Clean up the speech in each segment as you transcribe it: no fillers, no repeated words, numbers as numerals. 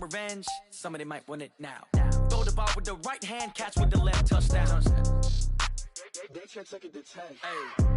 want revenge, somebody might want it now. Throw the ball with the right hand, catch with the left, touchdown. They should take it to 10. Hey.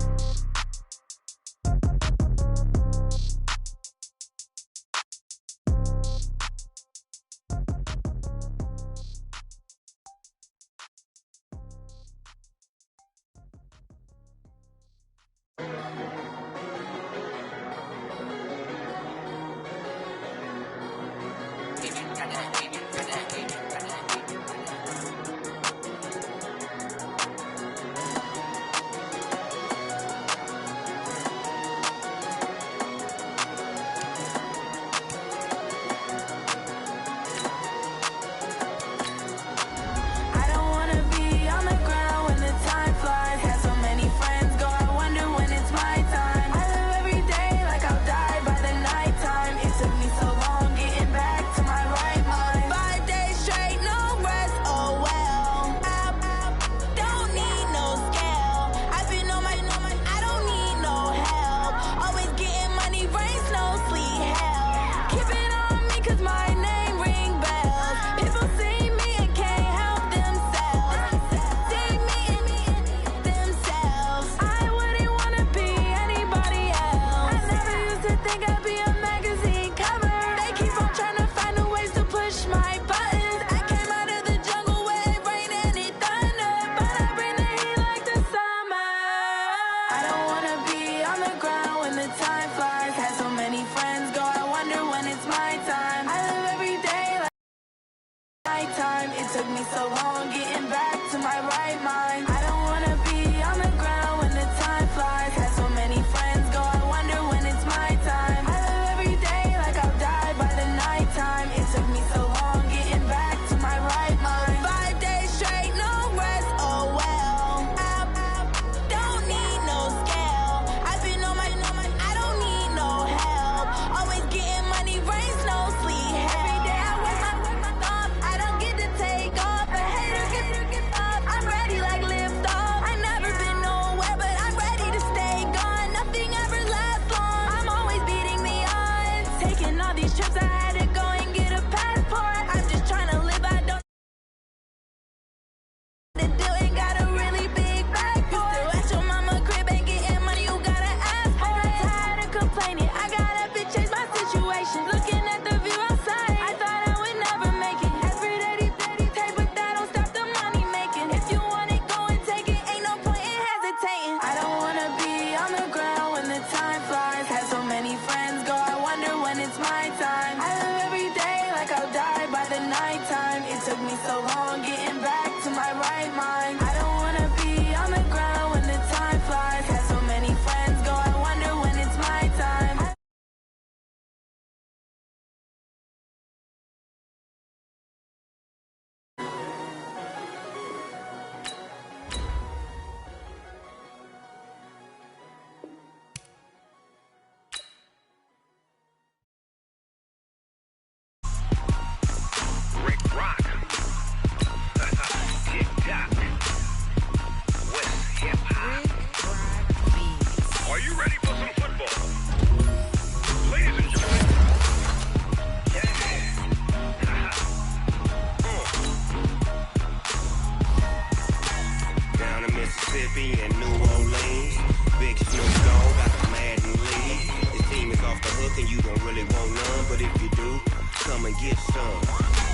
Mississippi and New Orleans. Viks, got the Madden lead. This team is off the hook and you don't really want none, but if you do, come and get some.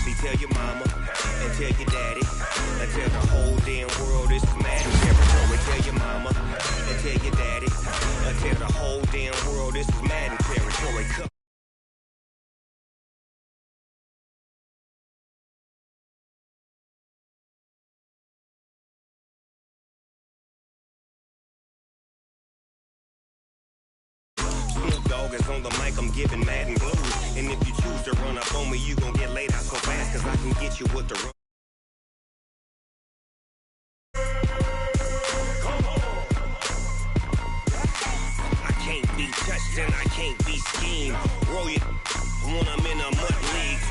See, tell your mama and tell your daddy and tell the whole damn world this is Madden territory. Tell your mama and tell your daddy and tell the whole damn world this is Madden territory. Is on the mic, I'm giving Madden blues. And if you choose to run up on me, you gon' get laid out so fast, cause I can get you with the run. I can't be touched and I can't be schemed. Roll you when I'm in a mud league.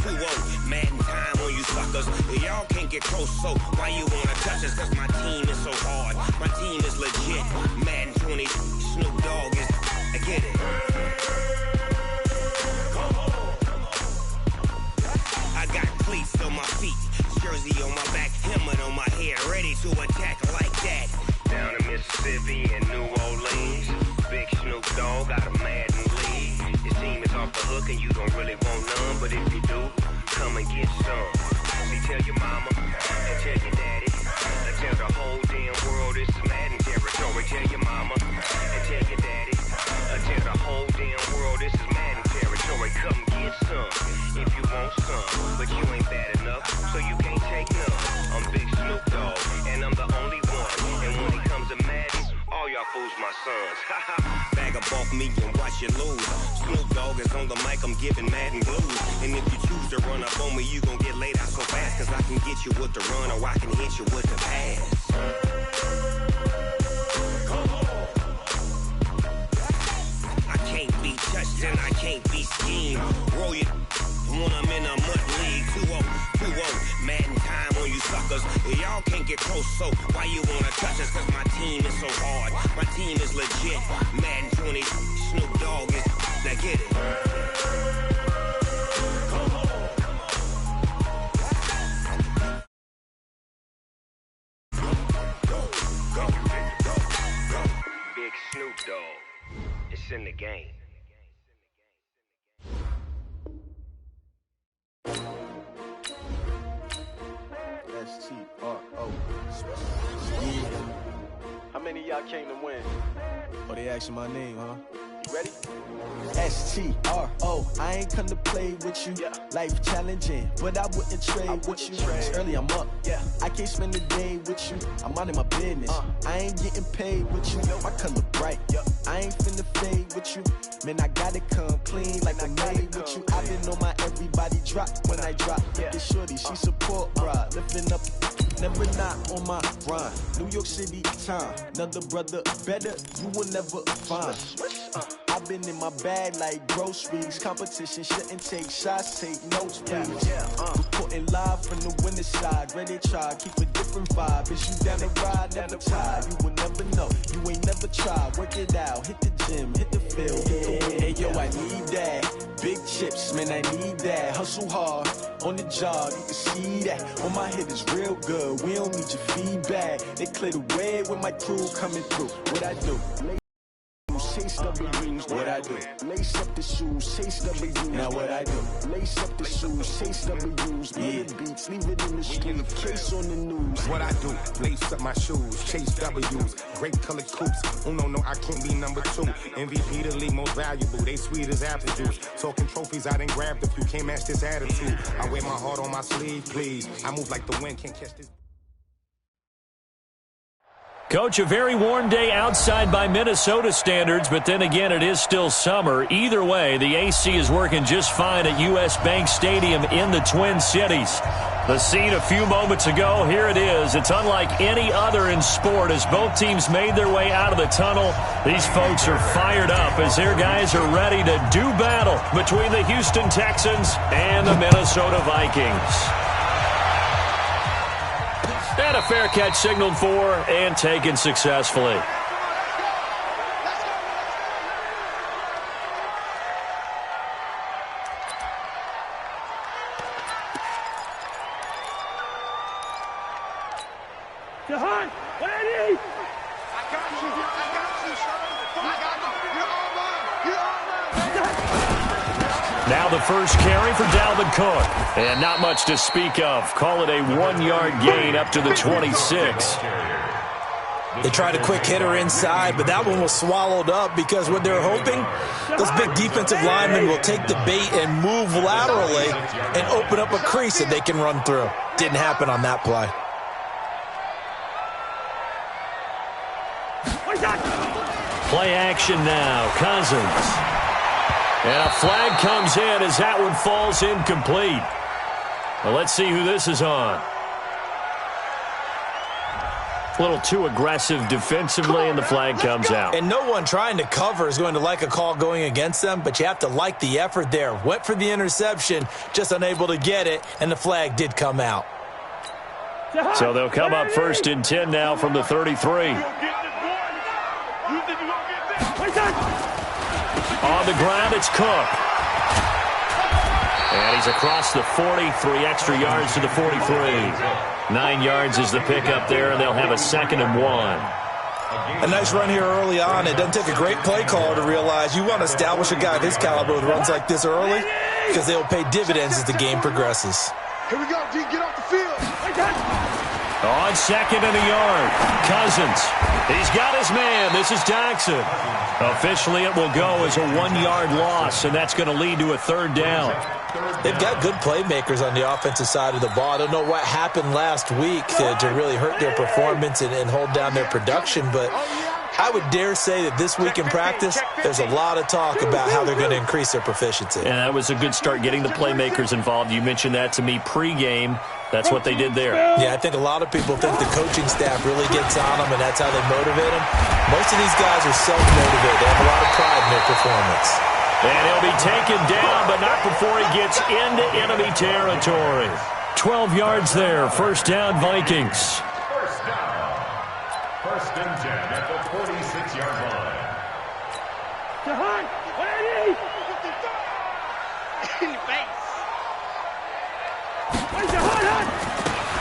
2-0, Madden time on you suckers. Y'all can't get close, so why you wanna touch us? Cause my team is so hard. My team is legit. Madden 20, Snoop Dogg is... I get it. hook and you don't really want none, but if you do, come and get some. See, tell your mama and tell your daddy and tell the whole damn world this is Madden territory. Tell your mama and tell your daddy and tell the whole damn world this is Madden territory. Come get some if you want some, but you ain't bad enough, so you can't take none. I'm Big Snoop Dogg, and I'm the only one. And when it comes to Madden, all y'all fools my sons. Bag up off me and watch you lose. Snoop Dogg is on the mic, I'm giving Madden blues. And if you choose to run up on me, you gon' get laid out so fast. Cause I can get you with the run or I can hit you with the pass. I can't be touched and I can't be schemed. Roll you when I'm in a mud league. 2-0, Madden time on you suckers. Y'all can't get close, so why you wanna touch us? Cause my team is so hard, my team is legit. Madden 20, Snoop Dogg is, now get it. Big Snoop Dogg, it's in the game. S2W17. Yeah. How many of y'all came to win? Oh, they asking my name, huh? You ready? S2W17. I ain't come to play with you. Yeah. Life challenging, but I wouldn't trade with you. It's early, I'm up. Yeah. I can't spend the day with you. I'm minding my business. I ain't getting paid with you. My color bright. I ain't finna fade with you. Man, I gotta come clean like I made with you. I been on my everybody drop when I drop. Get shorty, she support, bruh. Lifting up, never not on my grind. New York City time, another brother better, you will never find. I've been in my bag like groceries. Competition shouldn't take shots, take notes, please. Reporting live from the winning side. Ready to try, keep a different vibe. Is you down the ride, never tired. You will never know, you ain't never tried. Work it out, hit the gym, hit the field, hit the win. Hey yo, I need that. Big chips, man, I need that. Hustle hard, on the job, you can see that. On my head is real good, we don't need your feedback. They clear the way with my crew coming through. What I do? Chase W's, what I do? Lace up the shoes, chase W's. Now what I do? Lace up the shoes, chase W's. Beat beats, leave it in the street, case on the news. What I do? Lace up my shoes, chase W's. Great colored coops. Oh no, I can't be number 2. MVP the league most valuable. They sweet as apple juice. Talking trophies, I done grabbed a few. Can't match this attitude. I wear my heart on my sleeve, please. I move like the wind, can't catch this. Coach, a very warm day outside by Minnesota standards, but then again, it is still summer. Either way, the AC is working just fine at U.S. Bank Stadium in the Twin Cities. The scene a few moments ago, here it is. It's unlike any other in sport as both teams made their way out of the tunnel. These folks are fired up as their guys are ready to do battle between the Houston Texans and the Minnesota Vikings. And a fair catch signaled for and taken successfully. Now the first carry for Dalvin Cook. And not much to speak of. Call it a 1-yard gain up to the 26. They tried a quick hitter inside, but that one was swallowed up because what they're hoping, those big defensive linemen will take the bait and move laterally and open up a crease that they can run through. Didn't happen on that play. Play action now. Cousins. And a flag comes in as that one falls incomplete. Well, let's see who this is on. A little too aggressive defensively, and the flag comes out. And no one trying to cover is going to like a call going against them, but you have to like the effort there. Went for the interception, just unable to get it, and the flag did come out. So they'll come up 1st and 10 now from the 33. On the ground, it's Cook. And he's across the 40, 3 extra yards to the 43. 9 yards is the pickup there, and they'll have a 2nd and 1. A nice run here early on. It doesn't take a great play caller to realize you want to establish a guy of his caliber with runs like this early because they'll pay dividends as the game progresses. Here we go, D. Get off the field. On second and a yard, Cousins. He's got his man. This is Jackson. Officially, it will go as a 1-yard loss, and that's going to lead to a third down. They've got good playmakers on the offensive side of the ball. I don't know what happened last week to really hurt their performance and hold down their production, but I would dare say that this week in practice, there's a lot of talk about how they're going to increase their proficiency. And that was a good start, getting the playmakers involved. You mentioned that to me pregame. That's what they did there. Yeah, I think a lot of people think the coaching staff really gets on them, and that's how they motivate them. Most of these guys are self-motivated. They have a lot of pride in their performance. And he'll be taken down, but not before he gets into enemy territory. 12 yards there. First down, Vikings. First down. First and 10 at the 46-yard line.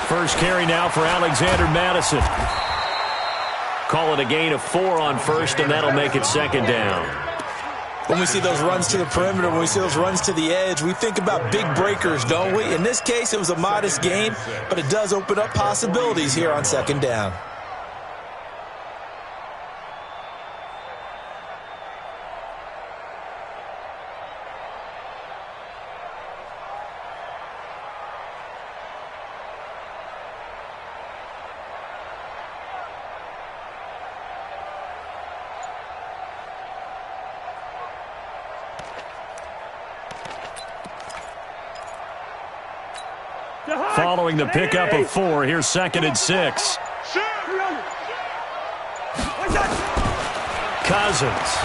First carry now for Alexander Madison. Call it a gain of 4 on first, and that'll make it second down. When we see those runs to the perimeter, when we see those runs to the edge, we think about big breakers, don't we? In this case, it was a modest gain, but it does open up possibilities here on second down. Following the pickup of 4, here's second and 6. Cousins.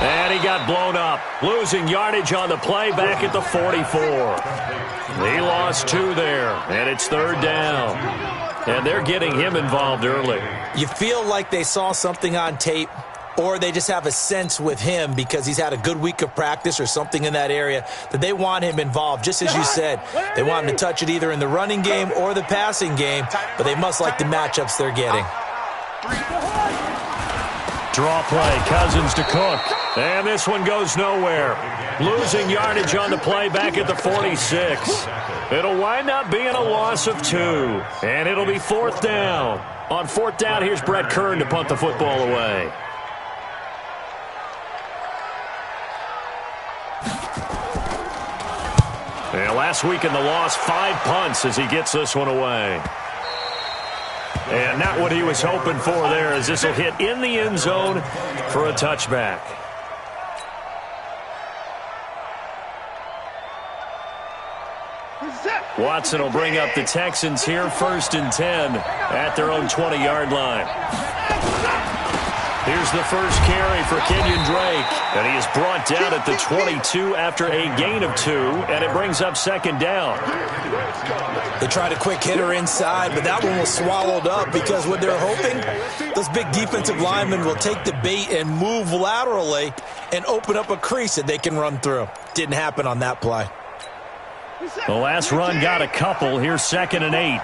And he got blown up. Losing yardage on the play back at the 44. He lost 2 there, and it's third down. And they're getting him involved early. You feel like they saw something on tape, or they just have a sense with him because he's had a good week of practice or something in that area that they want him involved. Just as you said, they want him to touch it either in the running game or the passing game, but they must like the matchups they're getting. Draw play, Cousins to Cook. And this one goes nowhere. Losing yardage on the play back at the 46. It'll wind up being a loss of 2. And it'll be fourth down. On fourth down, here's Brett Kern to punt the football away. And last week in the loss, 5 punts as he gets this one away. And not what he was hoping for there, as this will hit in the end zone for a touchback. Watson will bring up the Texans here, first and 10 at their own 20-yard line. Here's the first carry for Kenyon Drake, and he is brought down at the 22 after a gain of 2, and it brings up second down. They tried a quick hitter inside, but that one was swallowed up because what they're hoping, those big defensive linemen will take the bait and move laterally and open up a crease that they can run through. Didn't happen on that play. The last run got a couple. Here's second and 8.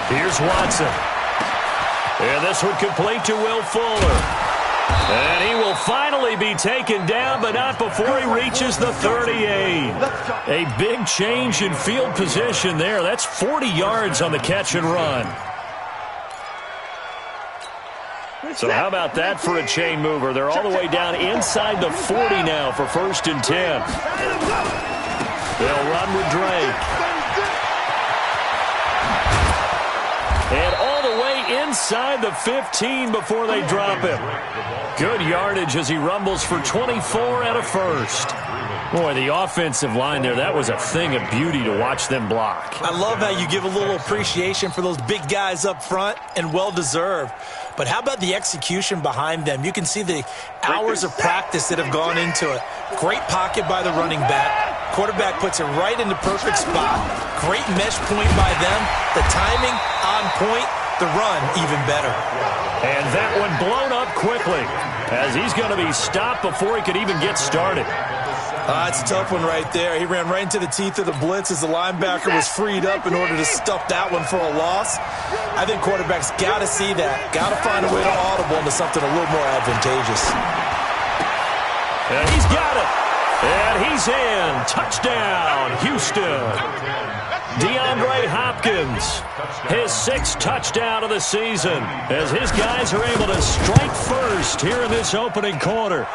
Here's Watson. And this one complete to Will Fuller. And he will finally be taken down, but not before he reaches the 38. A big change in field position there. That's 40 yards on the catch and run. So how about that for a chain mover? They're all the way down inside the 40 now for first and 10. They'll run with Drake. And all the way inside the 15 before they drop him. Good yardage as he rumbles for 24 and a first. Boy, the offensive line there, that was a thing of beauty to watch them block. I love how you give a little appreciation for those big guys up front, and well-deserved. But how about the execution behind them? You can see the hours of practice that have gone into it. Great pocket by the running back. Quarterback puts it right in the perfect spot. Great mesh point by them. The timing on point. The run even better. And that one blown up quickly. as he's going to be stopped before he could even get started. It's a tough one right there. He ran right into the teeth of the blitz as the linebacker was freed up in order to stuff that one for a loss. I think quarterbacks got to see that, got to find a way to audible into something a little more advantageous. And he's got it. And he's in. Touchdown, Houston. DeAndre Hopkins, his 6th touchdown of the season, as his guys are able to strike first here in this opening quarter.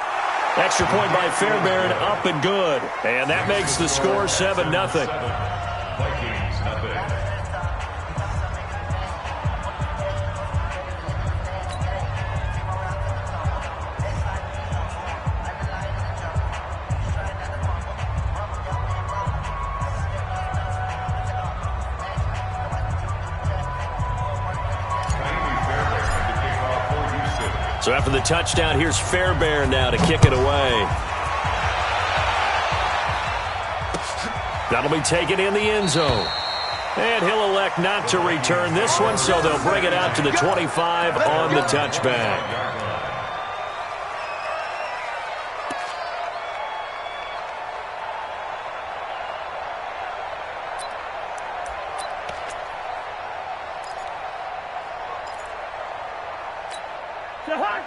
Extra point by Fairbairn, up and good. And that makes the score 7-0. Vikings, nothing. So after the touchdown, here's Fairbairn now to kick it away. That'll be taken in the end zone. And he'll elect not to return this one, so they'll bring it out to the 25 on the touchback.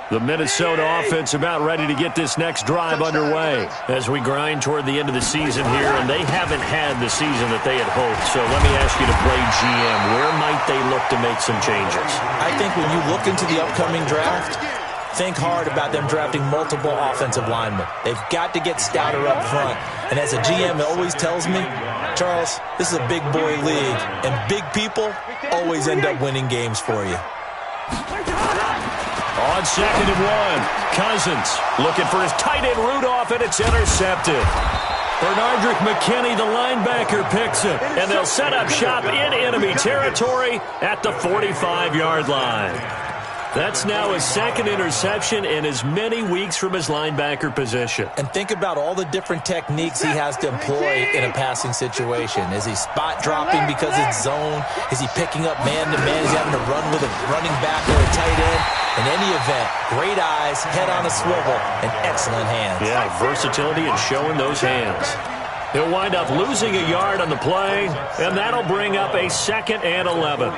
The Minnesota offense about ready to get this next drive underway as we grind toward the end of the season here, and they haven't had the season that they had hoped. So let me ask you to play GM. Where might they look to make some changes? I think when you look into the upcoming draft, think hard about them drafting multiple offensive linemen. They've got to get stouter up front. And as a GM always tells me, Charles, this is a big boy league, and big people always end up winning games for you. On 2nd and 1, Cousins looking for his tight end Rudolph, and it's intercepted. Bernardrick McKinney, the linebacker, picks it, and they'll set up shop in enemy territory at the 45-yard line. That's now his 2nd interception in as many weeks from his linebacker position. And think about all the different techniques he has to employ in a passing situation. Is he spot dropping because it's zone? Is he picking up man-to-man? Is he having to run with a running back or a tight end? In any event, great eyes, head on a swivel, and excellent hands. Yeah, versatility and showing those hands. He'll wind up losing a yard on the play, and that'll bring up a 2nd and 11.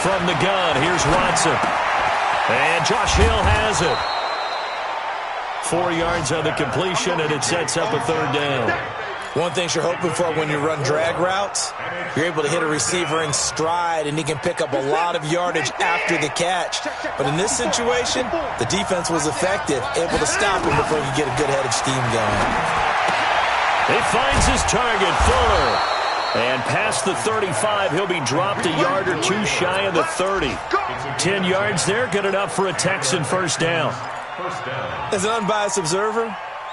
From the gun, here's Watson. And Josh Hill has it. 4 yards on the completion, and it sets up a 3rd down. One thing you're hoping for when you run drag routes, you're able to hit a receiver in stride, and he can pick up a lot of yardage after the catch. But in this situation, the defense was effective, able to stop him before he could get a good head of steam going. He finds his target, Fuller. And past the 35, he'll be dropped a yard or 2 shy of the 30. 10 yards there, good enough for a Texan 1st down. As an unbiased observer,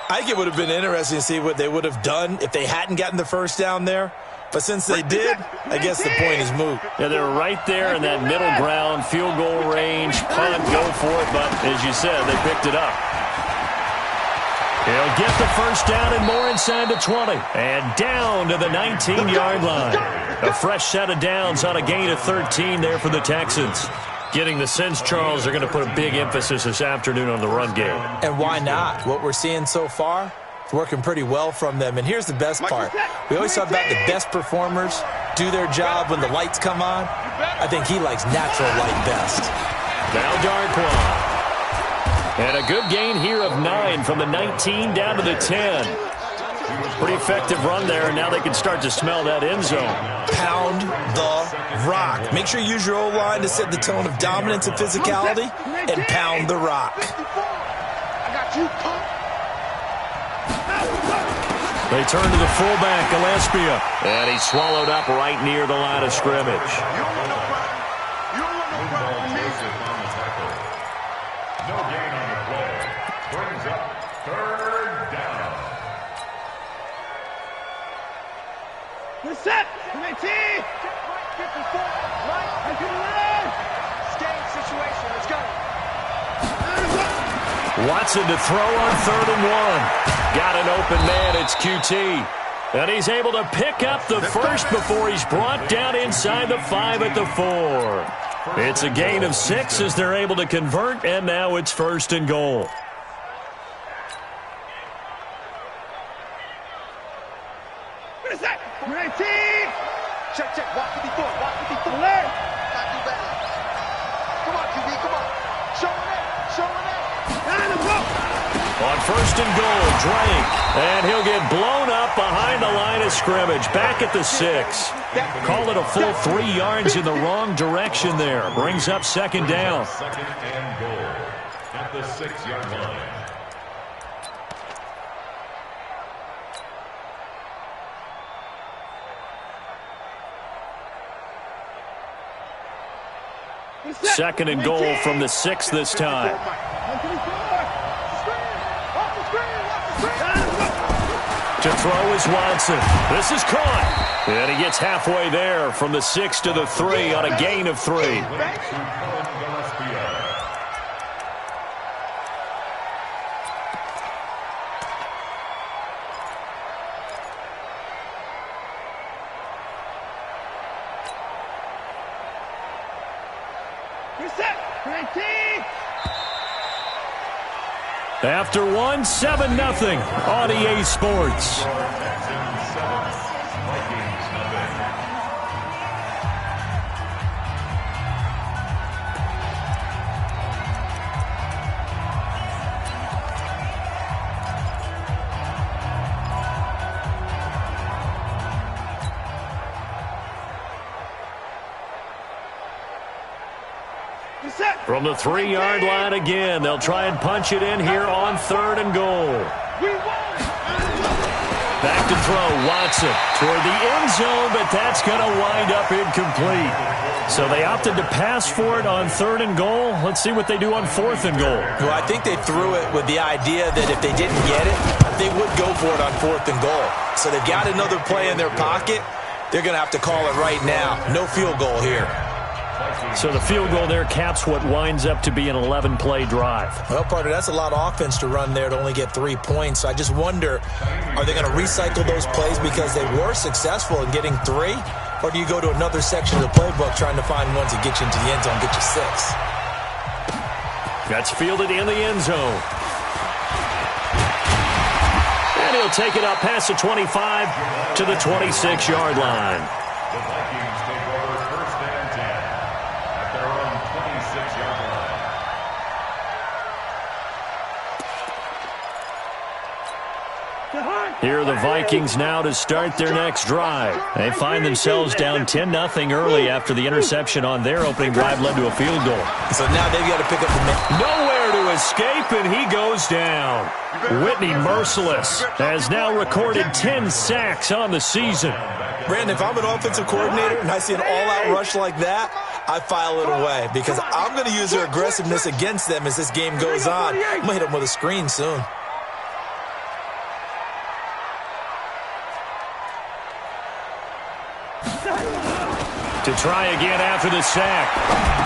I think it would have been interesting to see what they would have done if they hadn't gotten the 1st down there. But since they did, I guess the point is moot. Yeah, they're right there in that middle ground, field goal range, punt, go for it. But as you said, they picked it up. He'll get the 1st down and more inside the 20. And down to the 19-yard line. A fresh set of downs on a gain of 13 there for the Texans. Getting the sense, Charles, they're going to put a big emphasis this afternoon on the run game. And why not? What we're seeing so far, it's working pretty well from them. And here's the best part. We always talk about the best performers do their job when the lights come on. I think he likes natural light best. Now Darkwa. And a good gain here of 9 from the 19 down to the 10. Pretty effective run there, and now they can start to smell that end zone. Pound the rock. Make sure you use your O-line to set the tone of dominance and physicality, and pound the rock. They turn to the fullback, Gillespie, and he's swallowed up right near the line of scrimmage. Set! 19! 54! Right! Game situation, let's go! Watson to throw on 3rd and 1. Got an open man, it's QT. And he's able to pick up the first before he's brought down inside the 5 at the 4. It's a gain of 6 as they're able to convert, and now it's 1st and goal. Check, check. Walk 54. Walk 54. Not too bad. Come on, QB. Come on. Show it up. Show it up. On 1st and goal, Drake. And he'll get blown up behind the line of scrimmage. Back at the 6. Call it a full 3 yards in the wrong direction there. Brings up 2nd down. 2nd and goal at the 6-yard line. Second and goal from the 6 this time. To throw is Watson. This is caught. And he gets halfway there from the 6 to the 3 on a gain of 3. After 1, 7-0 on EA Sports. From the 3-yard line again, they'll try and punch it in here on 3rd and goal. Back to throw, Watson toward the end zone, but that's going to wind up incomplete. So they opted to pass for it on 3rd and goal. Let's see what they do on 4th and goal. Well, I think they threw it with the idea that if they didn't get it, they would go for it on 4th and goal. So they've got another play in their pocket. They're going to have to call it right now. No field goal here. So the field goal there caps what winds up to be an 11-play drive. Well, partner, that's a lot of offense to run there to only get 3 points. So I just wonder, are they going to recycle those plays because they were successful in getting 3? Or do you go to another section of the playbook trying to find ones that get you into the end zone, get you 6? That's fielded in the end zone. And he'll take it up past the 25 to the 26-yard line. The Vikings take over 1st and 10 at their own 26-yard line. Here are the Vikings now to start their next drive. They find themselves down 10-0 early after the interception on their opening drive led to a field goal. So now they've got to pick up the Nowhere to escape, and he goes down. Whitney Merciless has now recorded 10 sacks on the season. Brandon, if I'm an offensive coordinator and I see an all-out rush like that, I file it away because I'm going to use their aggressiveness against them as this game goes on. I'm going to hit them with a screen soon. To try again after the sack.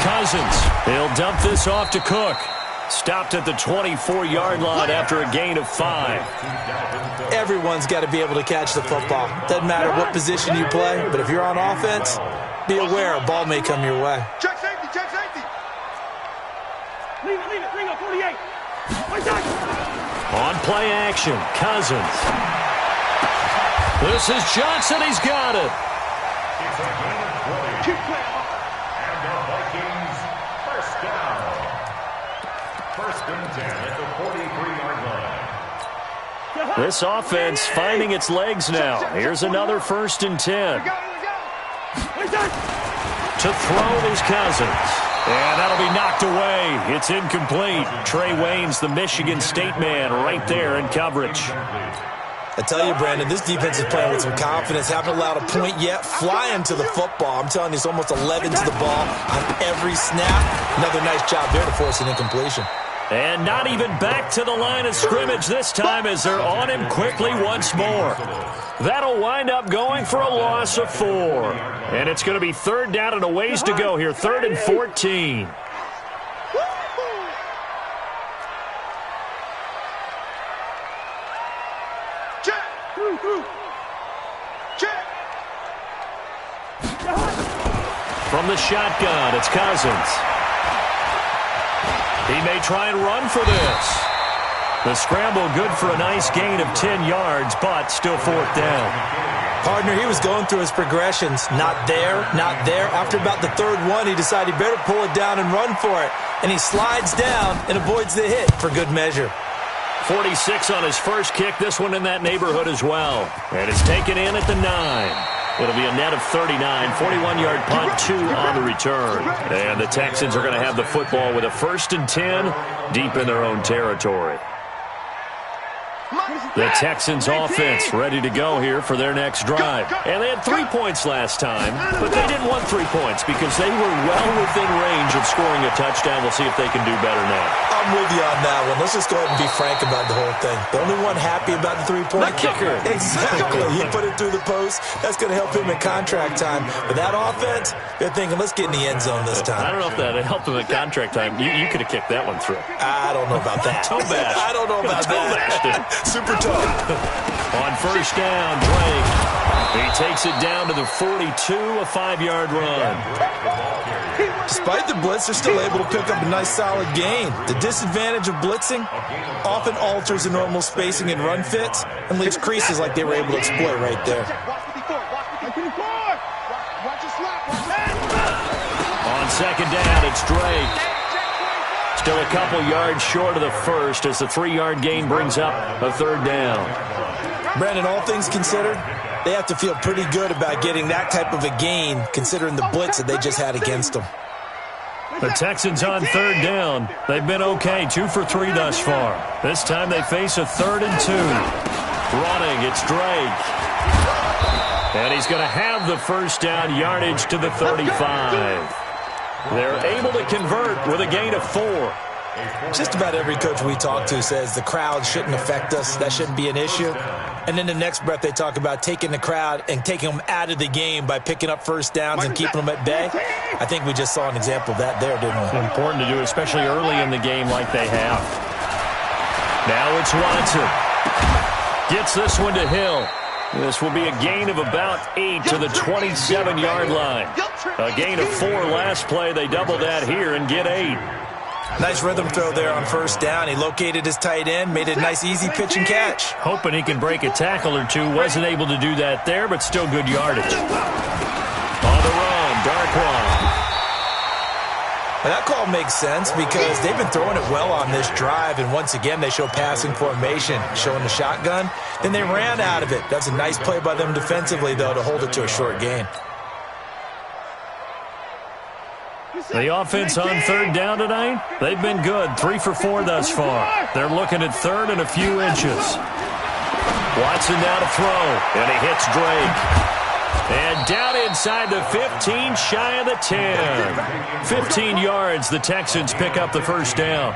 Cousins, he'll dump this off to Cook. Stopped at the 24-yard line after a gain of 5. Everyone's got to be able to catch the football. Doesn't matter what position you play, but if you're on offense, be aware a ball may come your way. Check safety, check safety. Leave it, bring up 48. On play action, Cousins. This is Johnson, he's got it. It's a gain of 20. And the Vikings first down. 1st and 10 at the 43-yard line. This offense finding its legs now. Here's another 1st and 10. To throw is Cousins. And that'll be knocked away. It's incomplete. Trey Wayne's the Michigan State man right there in coverage. I tell you, Brandon, this defense is playing with some confidence. Haven't allowed a point yet. Flying to the football. I'm telling you, it's almost 11 to the ball on every snap. Another nice job there to force an incompletion. And not even back to the line of scrimmage this time as they're on him quickly once more. That'll wind up going for a loss of 4. And it's going to be 3rd down and a ways to go here. 3rd and 14. From the shotgun, it's Cousins. He may try and run for this. The scramble good for a nice gain of 10 yards, but still fourth down. Partner, he was going through his progressions. Not there, not there. After about the third one, he decided he better pull it down and run for it. And he slides down and avoids the hit for good measure. 46 on his first kick. This one in that neighborhood as well. And it's taken in at the 9. It'll be a net of 39, 41-yard punt, 2 on the return. And the Texans are going to have the football with a 1st and 10 deep in their own territory. The Texans offense ready to go here for their next drive. And they had 3 points last time, but they didn't want 3 points because they were well within range of scoring a touchdown. We'll see if they can do better now. I'm with you on that one. Let's just go ahead and be frank about the whole thing. The only one happy about the 3-point kicker. Exactly. He put it through the post. That's going to help him in contract time. But that offense, they're thinking, let's get in the end zone this time. I don't know if that helped him in contract time. You could have kicked that one through. I don't know about that. Toe bash. I don't know about that. Super tough. On first down, Drake. He takes it down to the 42, a 5-yard run. Despite the blitz, they're still able to pick up a nice solid gain. The disadvantage of blitzing often alters the normal spacing and run fits and leaves creases like they were able to exploit right there. On second down, it's Drake. Still a couple yards short of the first as the 3-yard gain brings up a third down. Brandon, all things considered, they have to feel pretty good about getting that type of a gain considering the blitz that they just had against them. The Texans on third down. They've been okay, 2 for 3 thus far. This time they face a 3rd and 2. Running, it's Drake. And he's going to have the first down, yardage to the 35. They're able to convert with a gain of 4. Just about every coach we talk to says the crowd shouldn't affect us. That shouldn't be an issue. And then the next breath they talk about taking the crowd and taking them out of the game by picking up first downs and keeping them at bay. I think we just saw an example of that there, didn't we? Important to do, especially early in the game like they have. Now it's Watson. Gets this one to Hill. This will be a gain of about 8 to the 27-yard line. A gain of 4 last play. They double that here and get 8. Nice rhythm throw there on first down. He located his tight end, made it a nice easy pitch and catch. Hoping he can break a tackle or two. Wasn't able to do that there, but still good yardage. On the run, Darkwan. Now that call makes sense because they've been throwing it well on this drive, and once again they show passing formation, showing the shotgun. Then they ran out of it. That's a nice play by them defensively, though, to hold it to a short gain. The offense on third down tonight, they've been good. 3 for 4 thus far. They're looking at third and a few inches. Watson now to throw, and he hits Drake. And down inside the 15, shy of the 10. 15 yards, the Texans pick up the first down.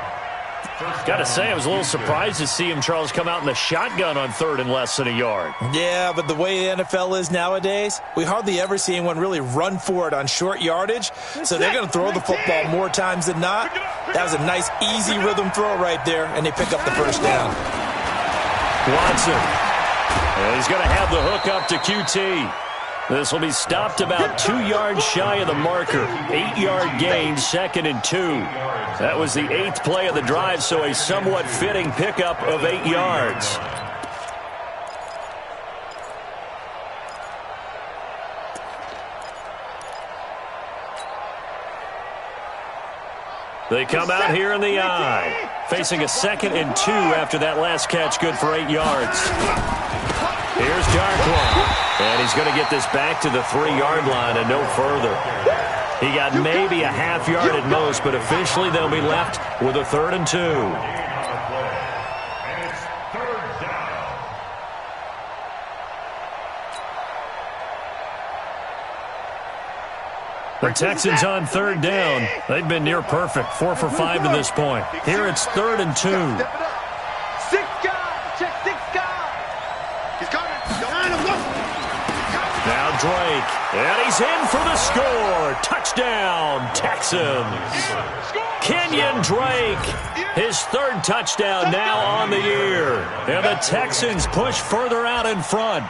Got to say, I was a little surprised to see him, Charles, come out in the shotgun on third and less than a yard. Yeah, but the way the NFL is nowadays, we hardly ever see anyone really run for it on short yardage. So they're going to throw the football more times than not. That was a nice, easy rhythm throw right there, and they pick up the first down. Watson. And he's going to have the hook up to QT. This will be stopped about 2 yards shy of the marker. 8-yard gain, 2nd and 2. That was the 8th play of the drive, so a somewhat fitting pickup of 8 yards. They come out here in the eye, facing a 2nd and 2 after that last catch, good for 8 yards. Here's Darkwan. And he's going to get this back to the 3-yard line and no further. He got maybe a half yard at most, but officially they'll be left with a 3rd and 2. And it's 3rd down. The Texans on 3rd down. They've been near perfect. 4 for 5 to this point. Here it's 3rd and 2. 6 guys. Check 6 guys. He's coming. Now Drake, and he's in for the score. Touchdown, Texans. Kenyon Drake, his 3rd touchdown now on the year. And the Texans push further out in front.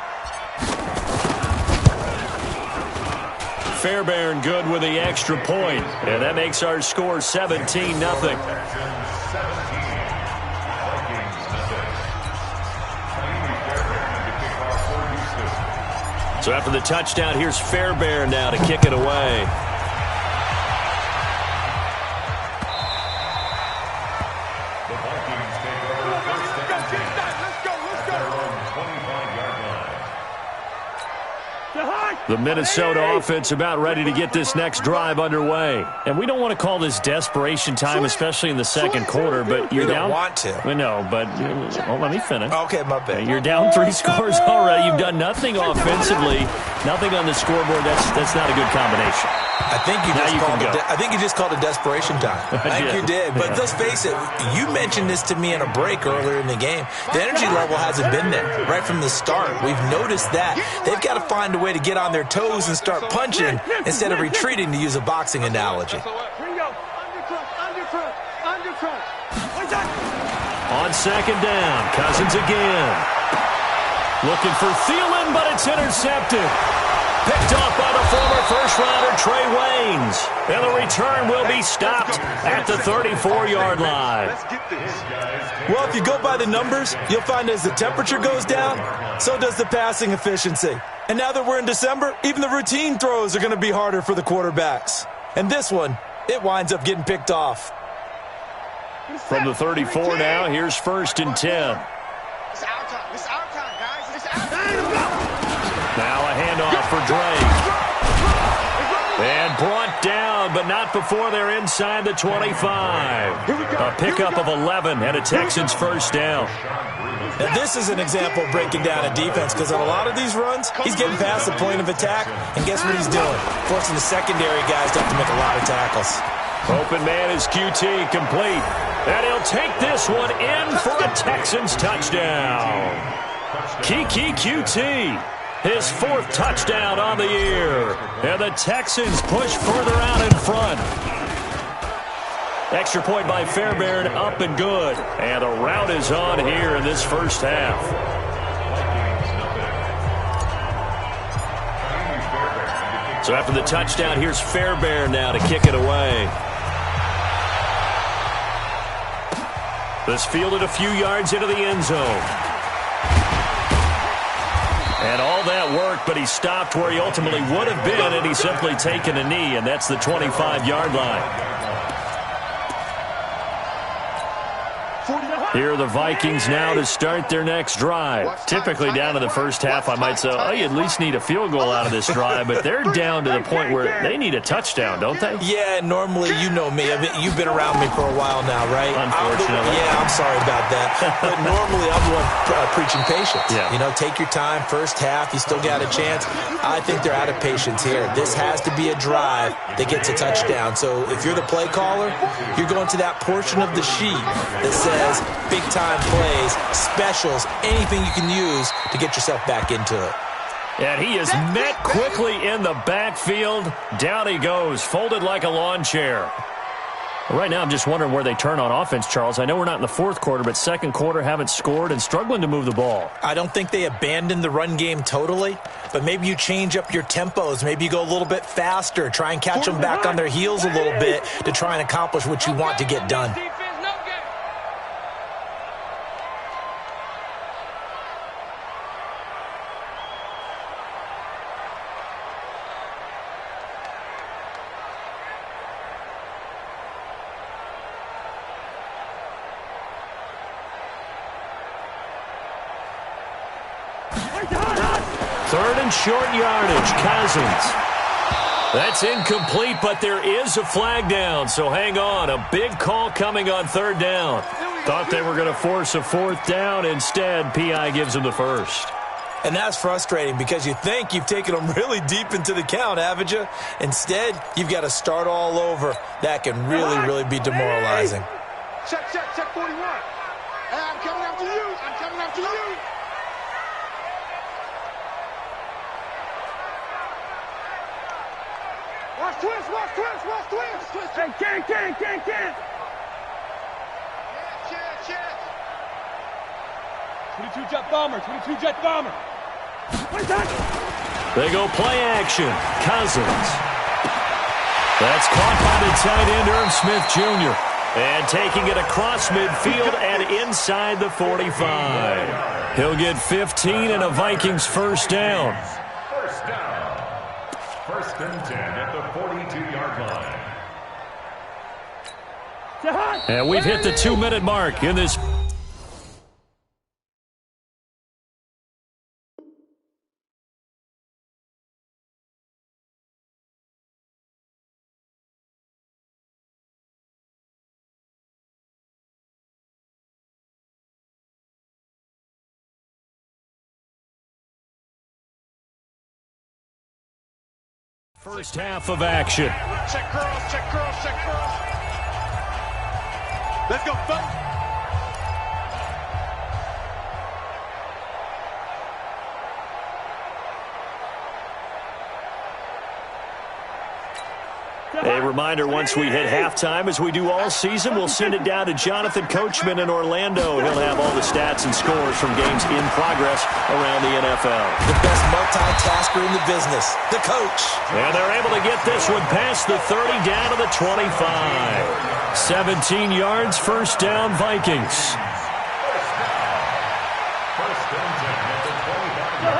Fairbairn good with the extra point. And that makes our score 17-0. So after the touchdown, here's Fairbairn now to kick it away. The Minnesota offense about ready to get this next drive underway. And we don't want to call this desperation time, especially in the second quarter, but you're down. You don't want to. We know, but let me finish. Okay, my bad. You're down 3 scores already. You've done nothing offensively, nothing on the scoreboard. That's not a good combination. I think you just called it desperation time. I think you did. But let's face it, you mentioned this to me in a break earlier in the game. The energy level hasn't been there right from the start. We've noticed that. They've got to find a way to get on their toes and start punching instead of retreating, to use a boxing analogy. On second down, Cousins again. Looking for Thielen, but it's intercepted. Picked off by the former first-rounder Trey Waynes. And the return will be stopped at the 34-yard line. Well, if you go by the numbers, you'll find as the temperature goes down, so does the passing efficiency. And now that we're in December, even the routine throws are going to be harder for the quarterbacks. And this one, it winds up getting picked off. From the 34 now, here's 1st and 10. It's our time. It's our time, guys. It's our time. Now a handoff for Drake. And brought down, but not before they're inside the 25. A pickup of 11 and a Texans first down. Now this is an example of breaking down a defense, because on a lot of these runs, he's getting past the point of attack, and guess what he's doing? Forcing the secondary guys to have to make a lot of tackles. Open man is QT, complete. And he'll take this one in for a Texans touchdown. Kiki QT. His 4th touchdown on the year. And the Texans push further out in front. Extra point by Fairbairn, up and good. And the rout is on here in this first half. So after the touchdown, here's Fairbairn now to kick it away. This fielded a few yards into the end zone. And all that worked, but he stopped where he ultimately would have been, and he's simply taken a knee, and that's the 25-yard line. Here are the Vikings now to start their next drive. Typically down to the first half, I might say, oh, you at least need a field goal out of this drive, but they're down to the point where they need a touchdown, don't they? Yeah, normally, you know me. I mean, you've been around me for a while now, right? Unfortunately. I'm sorry about that. But normally, I'm the one preaching patience. Yeah. You know, take your time, first half, you still got a chance. I think they're out of patience here. This has to be a drive that gets a touchdown. So if you're the play caller, you're going to that portion of the sheet that says big-time plays, specials, anything you can use to get yourself back into it. And he is met quickly in the backfield. Down he goes, folded like a lawn chair. Right now, I'm just wondering where they turn on offense, Charles. I know we're not in the fourth quarter, but second quarter haven't scored and struggling to move the ball. I don't think they abandoned the run game totally, but maybe you change up your tempos. Maybe you go a little bit faster, try and catch them back on their heels a little bit to try and accomplish what you want to get done. Third and short yardage, Cousins. That's incomplete, but there is a flag down, so hang on. A big call coming on third down. Thought they were going to force a fourth down. Instead, P.I. gives them the first. And that's frustrating because you think you've taken them really deep into the count, haven't you? Instead, you've got to start all over. That can really, really be demoralizing. Check 41. Hey, I'm coming after you. I'm coming after you. Watch twist. Hey, can't. Check. 22 jet bomber. They go play action. Cousins That's caught by the tight end, Irv Smith Jr. And taking it across midfield and inside the 45. He'll get 15 and a Vikings first down. First down. First and 10 at the 42-yard line. And we've hit the 2-minute mark in this. First half of action. Check curls, check curls, check curls. Let's go, fellas. A reminder, once we hit halftime, as we do all season, we'll send it down to Jonathan Coachman in Orlando. He'll have all the stats and scores from games in progress around the NFL. The best multitasker in the business, the coach. And they're able to get this one past the 30 down to the 25. 17 yards, first down, Vikings.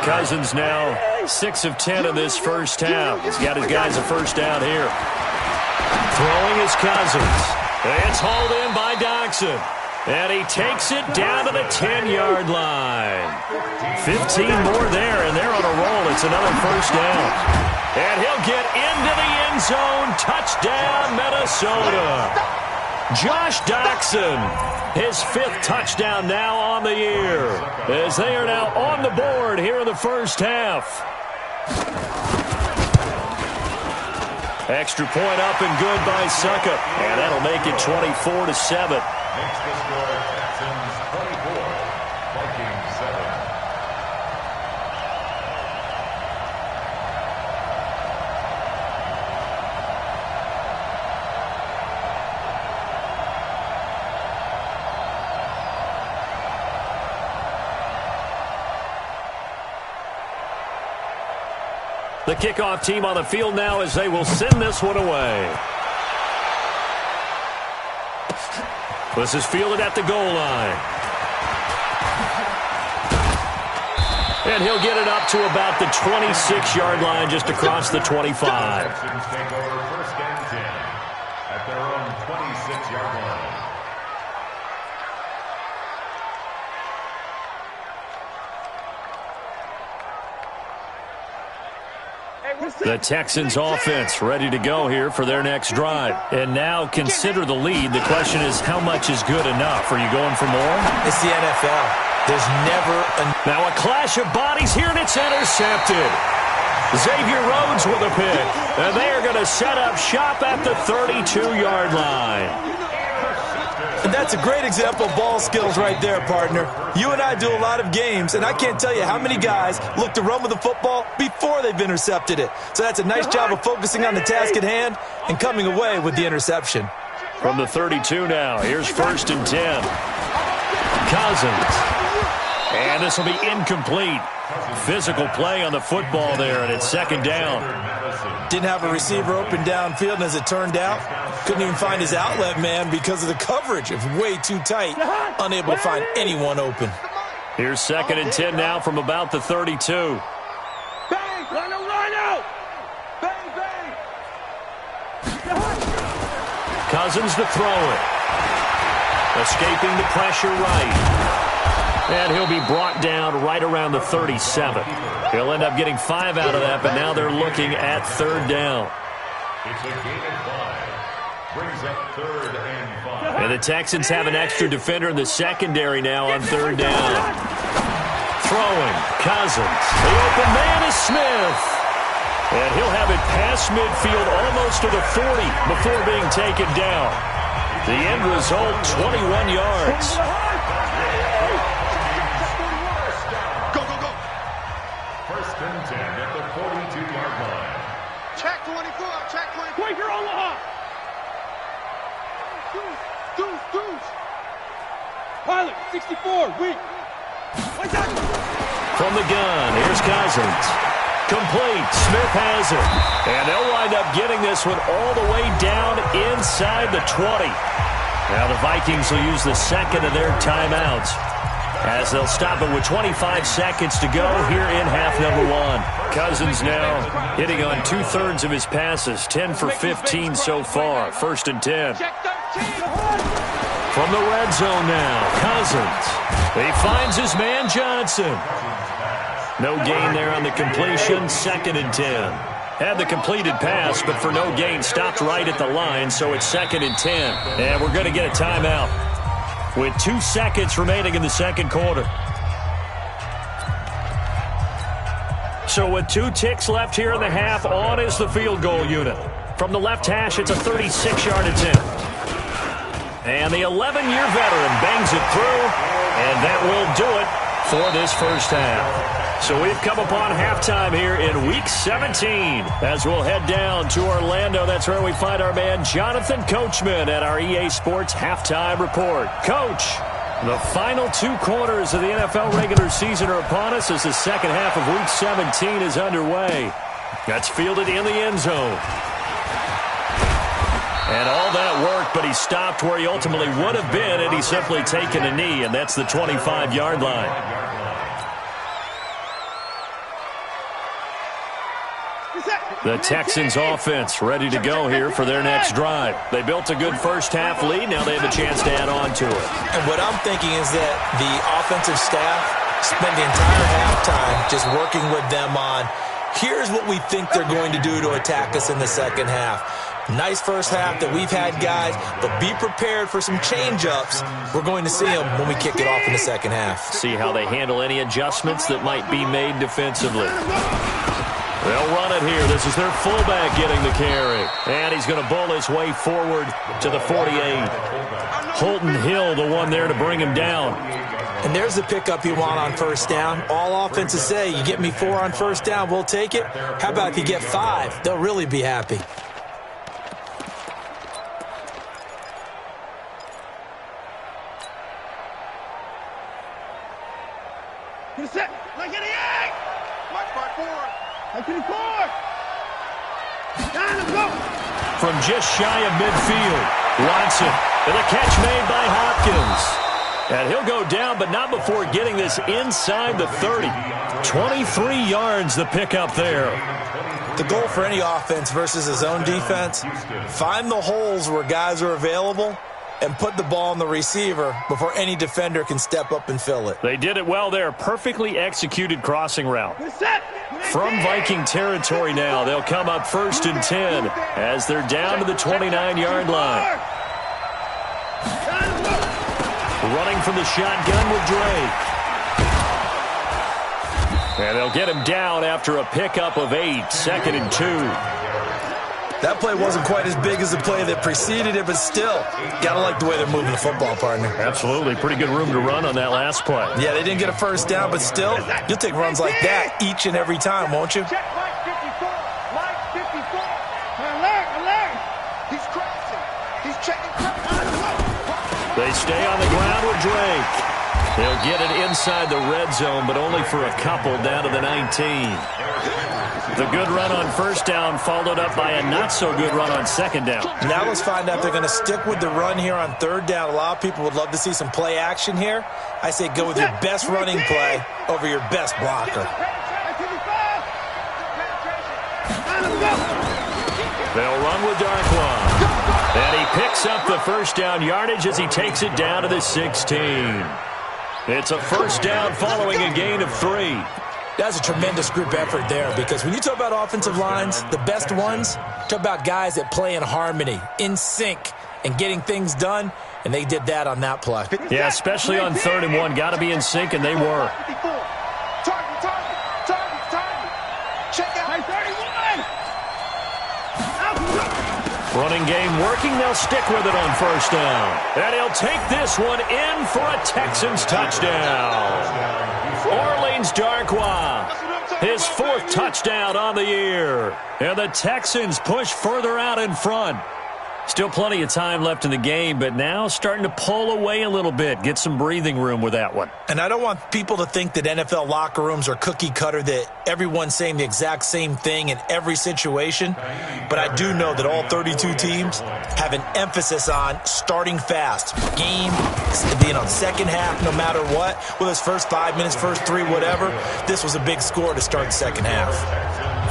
Cousins now 6 of 10 in this first half. He's got his guys a first down here. Throwing is Cousins. It's hauled in by Doxson. And he takes it down to the 10-yard line. 15 more there, and they're on a roll. It's another first down. And he'll get into the end zone. Touchdown, Minnesota. Josh Doxson, his 5th touchdown now on the year, as they are now on the board here in the first half. Extra point up and good by Suckup, and that'll make it 24-7. Makes the score Texans 24, Vikings 7. The kickoff team on the field now as they will send this one away. This is fielded at the goal line. And he'll get it up to about the 26-yard line, just across the 25. Texans take over first and 10 at their own 26-yard line. The Texans offense ready to go here for their next drive. And now consider the lead. The question is, how much is good enough? Are you going for more? It's the NFL. There's never Now a clash of bodies here, and it's intercepted. Xavier Rhodes with a pick. And they are going to set up shop at the 32-yard line. And that's a great example of ball skills right there, partner. You and I do a lot of games, and I can't tell you how many guys look to run with the football before they've intercepted it. So that's a nice job of focusing on the task at hand and coming away with the interception. From the 32 now, here's first and 10. Cousins. And this will be incomplete. Physical play on the football there, and it's second down. Didn't have a receiver open downfield, and as it turned out, couldn't even find his outlet man because of the coverage. It was way too tight, unable to find anyone open. Here's second and 10 now from about the 32. Bang! Line out! Bang, bang! Cousins to throw it. Escaping the pressure right. And he'll be brought down right around the 37. He'll end up getting 5 out of that, but now they're looking at third down. It's a gain of 5. Brings up third and 5. And the Texans have an extra defender in the secondary now on third down. Throwing, Cousins. The open man is Smith. And he'll have it past midfield almost to the 40 before being taken down. The end result, 21 yards. First and 10 at the 42-yard line. Check 24, check 24. Quaker Omaha. Deuce. Pilot, 64, weak. From the gun, here's Cousins. Complete. Smith has it. And they'll wind up getting this one all the way down inside the 20. Now the Vikings will use the second of their timeouts as they'll stop it with 25 seconds to go here in half number one. Cousins now hitting on 2/3 of his passes, 10 for 15 so far. 1st and 10. From the red zone now, Cousins. He finds his man Johnson. No gain there on the completion, 2nd and 10. Had the completed pass, but for no gain, stopped right at the line, so it's 2nd and 10. And we're going to get a timeout with 2 seconds remaining in the second quarter. So with 2 ticks left here in the half, on is the field goal unit. From the left hash, it's a 36-yard attempt. And the 11-year veteran bangs it through, and that will do it for this first half. So we've come upon halftime here in Week 17 as we'll head down to Orlando. That's where we find our man Jonathan Coachman at our EA Sports Halftime Report. Coach, the final 2 quarters of the NFL regular season are upon us as the second half of Week 17 is underway. That's fielded in the end zone. And all that worked, but he stopped where he ultimately would have been, and he's simply taken a knee, and that's the 25-yard line. The Texans offense ready to go here for their next drive. They built a good first half lead. Now they have a chance to add on to it. And what I'm thinking is that the offensive staff spent the entire halftime just working with them on, here's what we think they're going to do to attack us in the second half. Nice first half that we've had, guys, but be prepared for some change-ups. We're going to see them when we kick it off in the second half. See how they handle any adjustments that might be made defensively. They'll run it here. This is their fullback getting the carry. And he's going to bowl his way forward to the 48. Holton Hill, the one there to bring him down. And there's the pickup you want on first down. All offenses say, you get me 4 on first down, we'll take it. How about if you get 5? They'll really be happy. Set. Like any egg. March by 4. Like any 4. Down and go. From just shy of midfield, Watson, and the catch made by Hopkins. And he'll go down, but not before getting this inside the 30. 23 yards the pickup there. The goal for any offense versus a zone defense, find the holes where guys are available and put the ball on the receiver before any defender can step up and fill it. They did it well there. Perfectly executed crossing route. From Viking territory now, they'll come up 1st and 10 as they're down to the 29-yard line. Running from the shotgun with Drake. And they'll get him down after a pickup of 8, 2nd and 2. That play wasn't quite as big as the play that preceded it, but still, gotta like the way they're moving the football, partner. Absolutely. Pretty good room to run on that last play. Yeah, they didn't get a first down, but still, you'll take runs like that each and every time, won't you? Check Mike 54. Mike 54. Alert. He's crossing. He's checking. They stay on the ground with Drake. They'll get it inside the red zone, but only for a couple down to the 19. The good run on first down followed up by a not-so-good run on second down. Now let's find out if they're going to stick with the run here on third down. A lot of people would love to see some play action here. I say go with your best running play over your best blocker. They'll run with Darkwa. And he picks up the first down yardage as he takes it down to the 16. It's a first down following a gain of 3. That's a tremendous group effort there, because when you talk about offensive lines, the best ones, talk about guys that play in harmony, in sync, and getting things done, and they did that on that play. Yeah, especially on 3rd and 1. Got to be in sync, and they were. Target. Check out. 31. Running game working. They'll stick with it on first down. And he'll take this one in for a Texans touchdown. Orleans Darkwa, his 4th touchdown on the year. And the Texans push further out in front. Still plenty of time left in the game, but now starting to pull away a little bit. Get some breathing room with that one. And I don't want people to think that NFL locker rooms are cookie cutter, that everyone's saying the exact same thing in every situation. But I do know that all 32 teams have an emphasis on starting fast. Game, being on second half no matter what. Whether it's first 5 minutes, first 3, whatever. This was a big score to start the second half.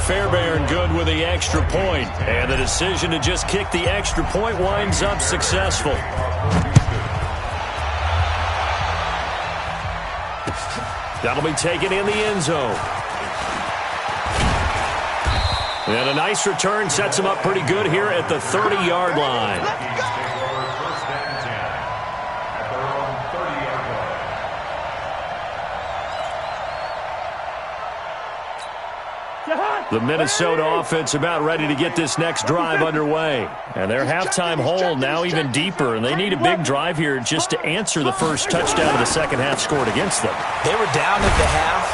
Fairbairn good with the extra point, and the decision to just kick the extra point winds up successful. That'll be taken in the end zone. And a nice return sets him up pretty good here at the 30-yard line. The Minnesota offense about ready to get this next drive underway. And their halftime hole now even deeper, and they need a big drive here just to answer the first touchdown of the second half scored against them. They were down at the half.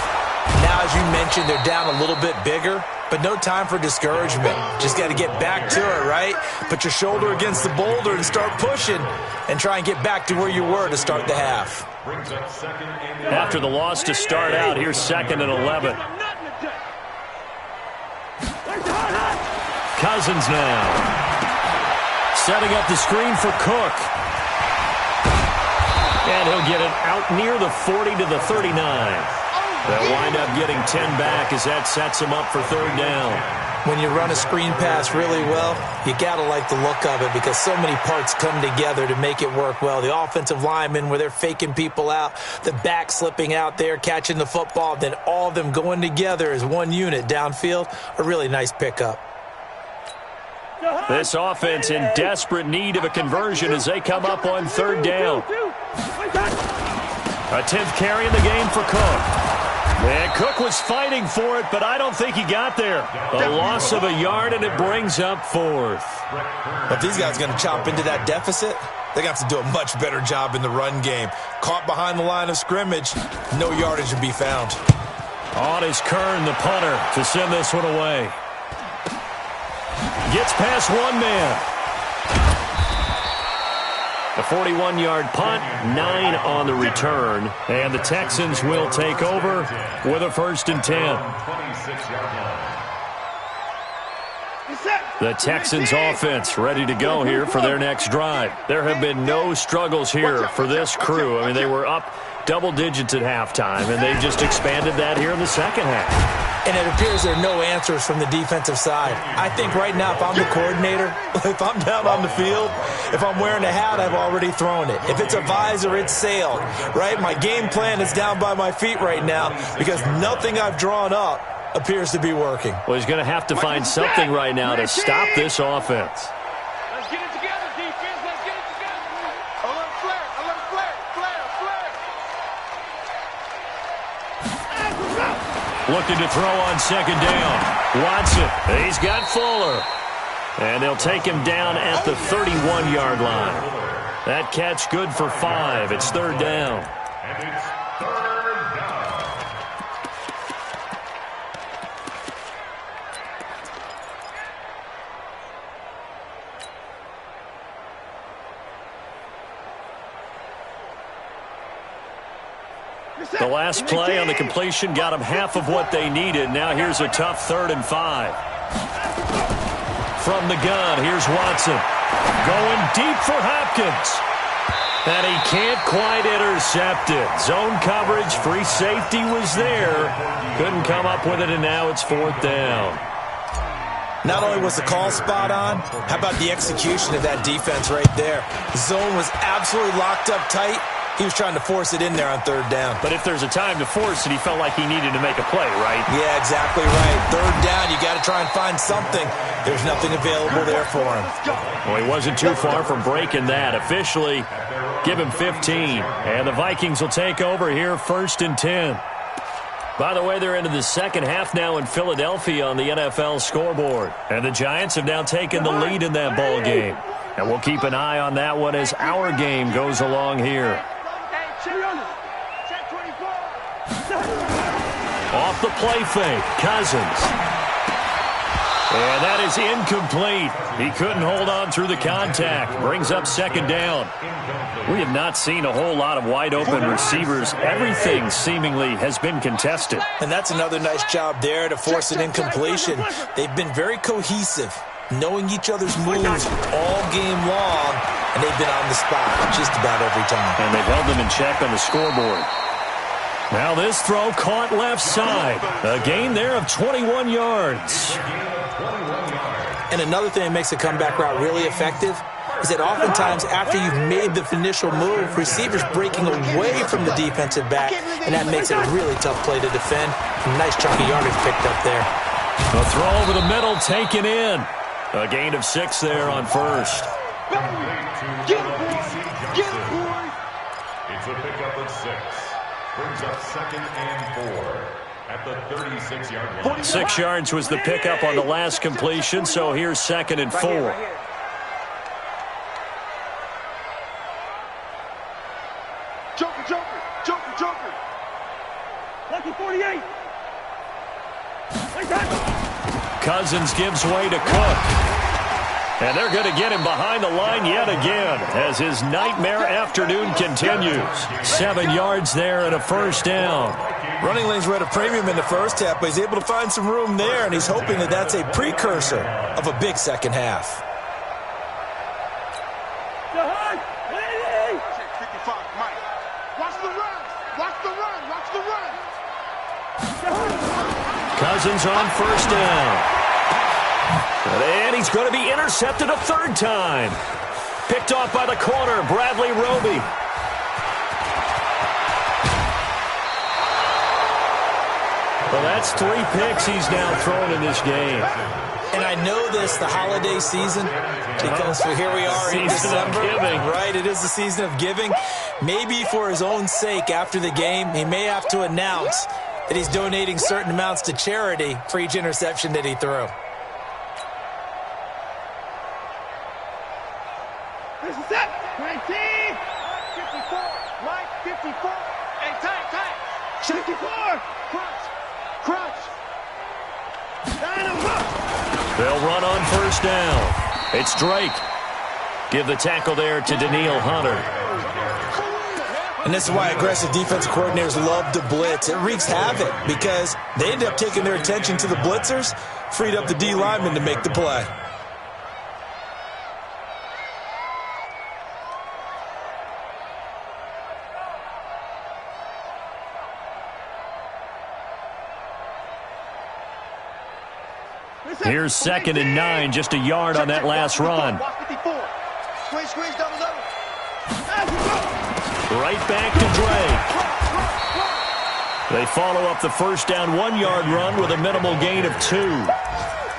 Now, as you mentioned, they're down a little bit bigger, but no time for discouragement. Just got to get back to it, right? Put your shoulder against the boulder and start pushing and try and get back to where you were to start the half. After the loss to start out, here's 2nd and 11. Cousins now. Setting up the screen for Cook. And he'll get it out near the 40 to the 39. They'll wind up getting 10 back as that sets him up for 3rd down. When you run a screen pass really well, you got to like the look of it because so many parts come together to make it work well. The offensive linemen, where they're faking people out, the back slipping out there, catching the football, then all of them going together as one unit downfield, a really nice pickup. This offense in desperate need of a conversion as they come up on 3rd down. A 10th carry in the game for Cook. And Cook was fighting for it, but I don't think he got there. A loss of a yard, and it brings up 4th. If these guys are going to chop into that deficit, they're going to have to do a much better job in the run game. Caught behind the line of scrimmage, no yardage to be found. On is Kern, the punter, to send this one away. Gets past one man. A 41-yard punt, 9 on the return. And the Texans will take over with a 1st and 10. The Texans offense ready to go here for their next drive. There have been no struggles here for this crew. I mean, they were up double digits at halftime, and they've just expanded that here in the second half. And it appears there are no answers from the defensive side. I think right now, if I'm the coordinator, if I'm down on the field, if I'm wearing a hat, I've already thrown it. If it's a visor, it's sailed, right? My game plan is down by my feet right now because nothing I've drawn up appears to be working. Well, he's going to have to find something right now to stop this offense. Let's get it together, defense. Let's get it together. A little flare, a little flare, flare, flare. Looking to throw on 2nd down. Watson, he's got Fuller. And they'll take him down at the 31-yard line. That catch good for 5. It's 3rd down. And it's 3rd down. The last play on the completion got them half of what they needed. Now here's a tough 3rd and 5. From the gun, here's Watson. Going deep for Hopkins. And he can't quite intercept it. Zone coverage, free safety was there. Couldn't come up with it, and now it's 4th down. Not only was the call spot on, how about the execution of that defense right there? Zone was absolutely locked up tight. He was trying to force it in there on 3rd down. But if there's a time to force it, he felt like he needed to make a play, right? Yeah, exactly right. 3rd down, you got to try and find something. There's nothing available there for him. Well, he wasn't too far from breaking that. Officially, give him 15. And the Vikings will take over here, 1st and 10. By the way, they're into the second half now in Philadelphia on the NFL scoreboard. And the Giants have now taken the lead in that ball game. And we'll keep an eye on that one as our game goes along here. Off the play fake, Cousins. And that is incomplete. He couldn't hold on through the contact. Brings up second down. We have not seen a whole lot of wide-open receivers. Everything seemingly has been contested. And that's another nice job there to force an incompletion. They've been very cohesive, knowing each other's moves all game long, and they've been on the spot just about every time. And they've held them in check on the scoreboard. Now this throw caught left side. A gain there of 21 yards. And another thing that makes a comeback route really effective is that oftentimes after you've made the initial move, receivers breaking away from the defensive back, and that makes it a really tough play to defend. A nice chunk of yardage picked up there. A throw over the middle taken in. A gain of 6 there on first. It's a pickup of 6. Brings up 2nd and 4 at the 36-yard line. 6 yards was the pickup on the last completion, so here's 2nd and 4. Right here. Joker. Lucky 48. Cousins gives way to Cook. And they're going to get him behind the line yet again as his nightmare afternoon continues. 7 yards there and a first down. Running lanes were at a premium in the first half, but he's able to find some room there, and he's hoping that that's a precursor of a big second half. 55, Mike. Watch the run. Cousins on first down. And he's going to be intercepted a third time. Picked off by the corner, Bradley Roby. Well, that's 3 picks he's now thrown in this game. And I know this, the holiday season, because here we are in December. Right, it is the season of giving. Maybe for his own sake after the game, he may have to announce that he's donating certain amounts to charity for each interception that he threw. This is it. 19. 54. Mike, 54. Hey, tank. 54. Crunch. They'll run on first down. It's Drake. Give the tackle there to Daniil Hunter. And this is why aggressive defensive coordinators love to blitz. It wreaks havoc because they end up taking their attention to the blitzers, freed up the D lineman to make the play. Here's 2nd and 9, just a yard on that last run. Squeeze, double. Right back to Drake. They follow up the first down 1-yard run with a minimal gain of 2.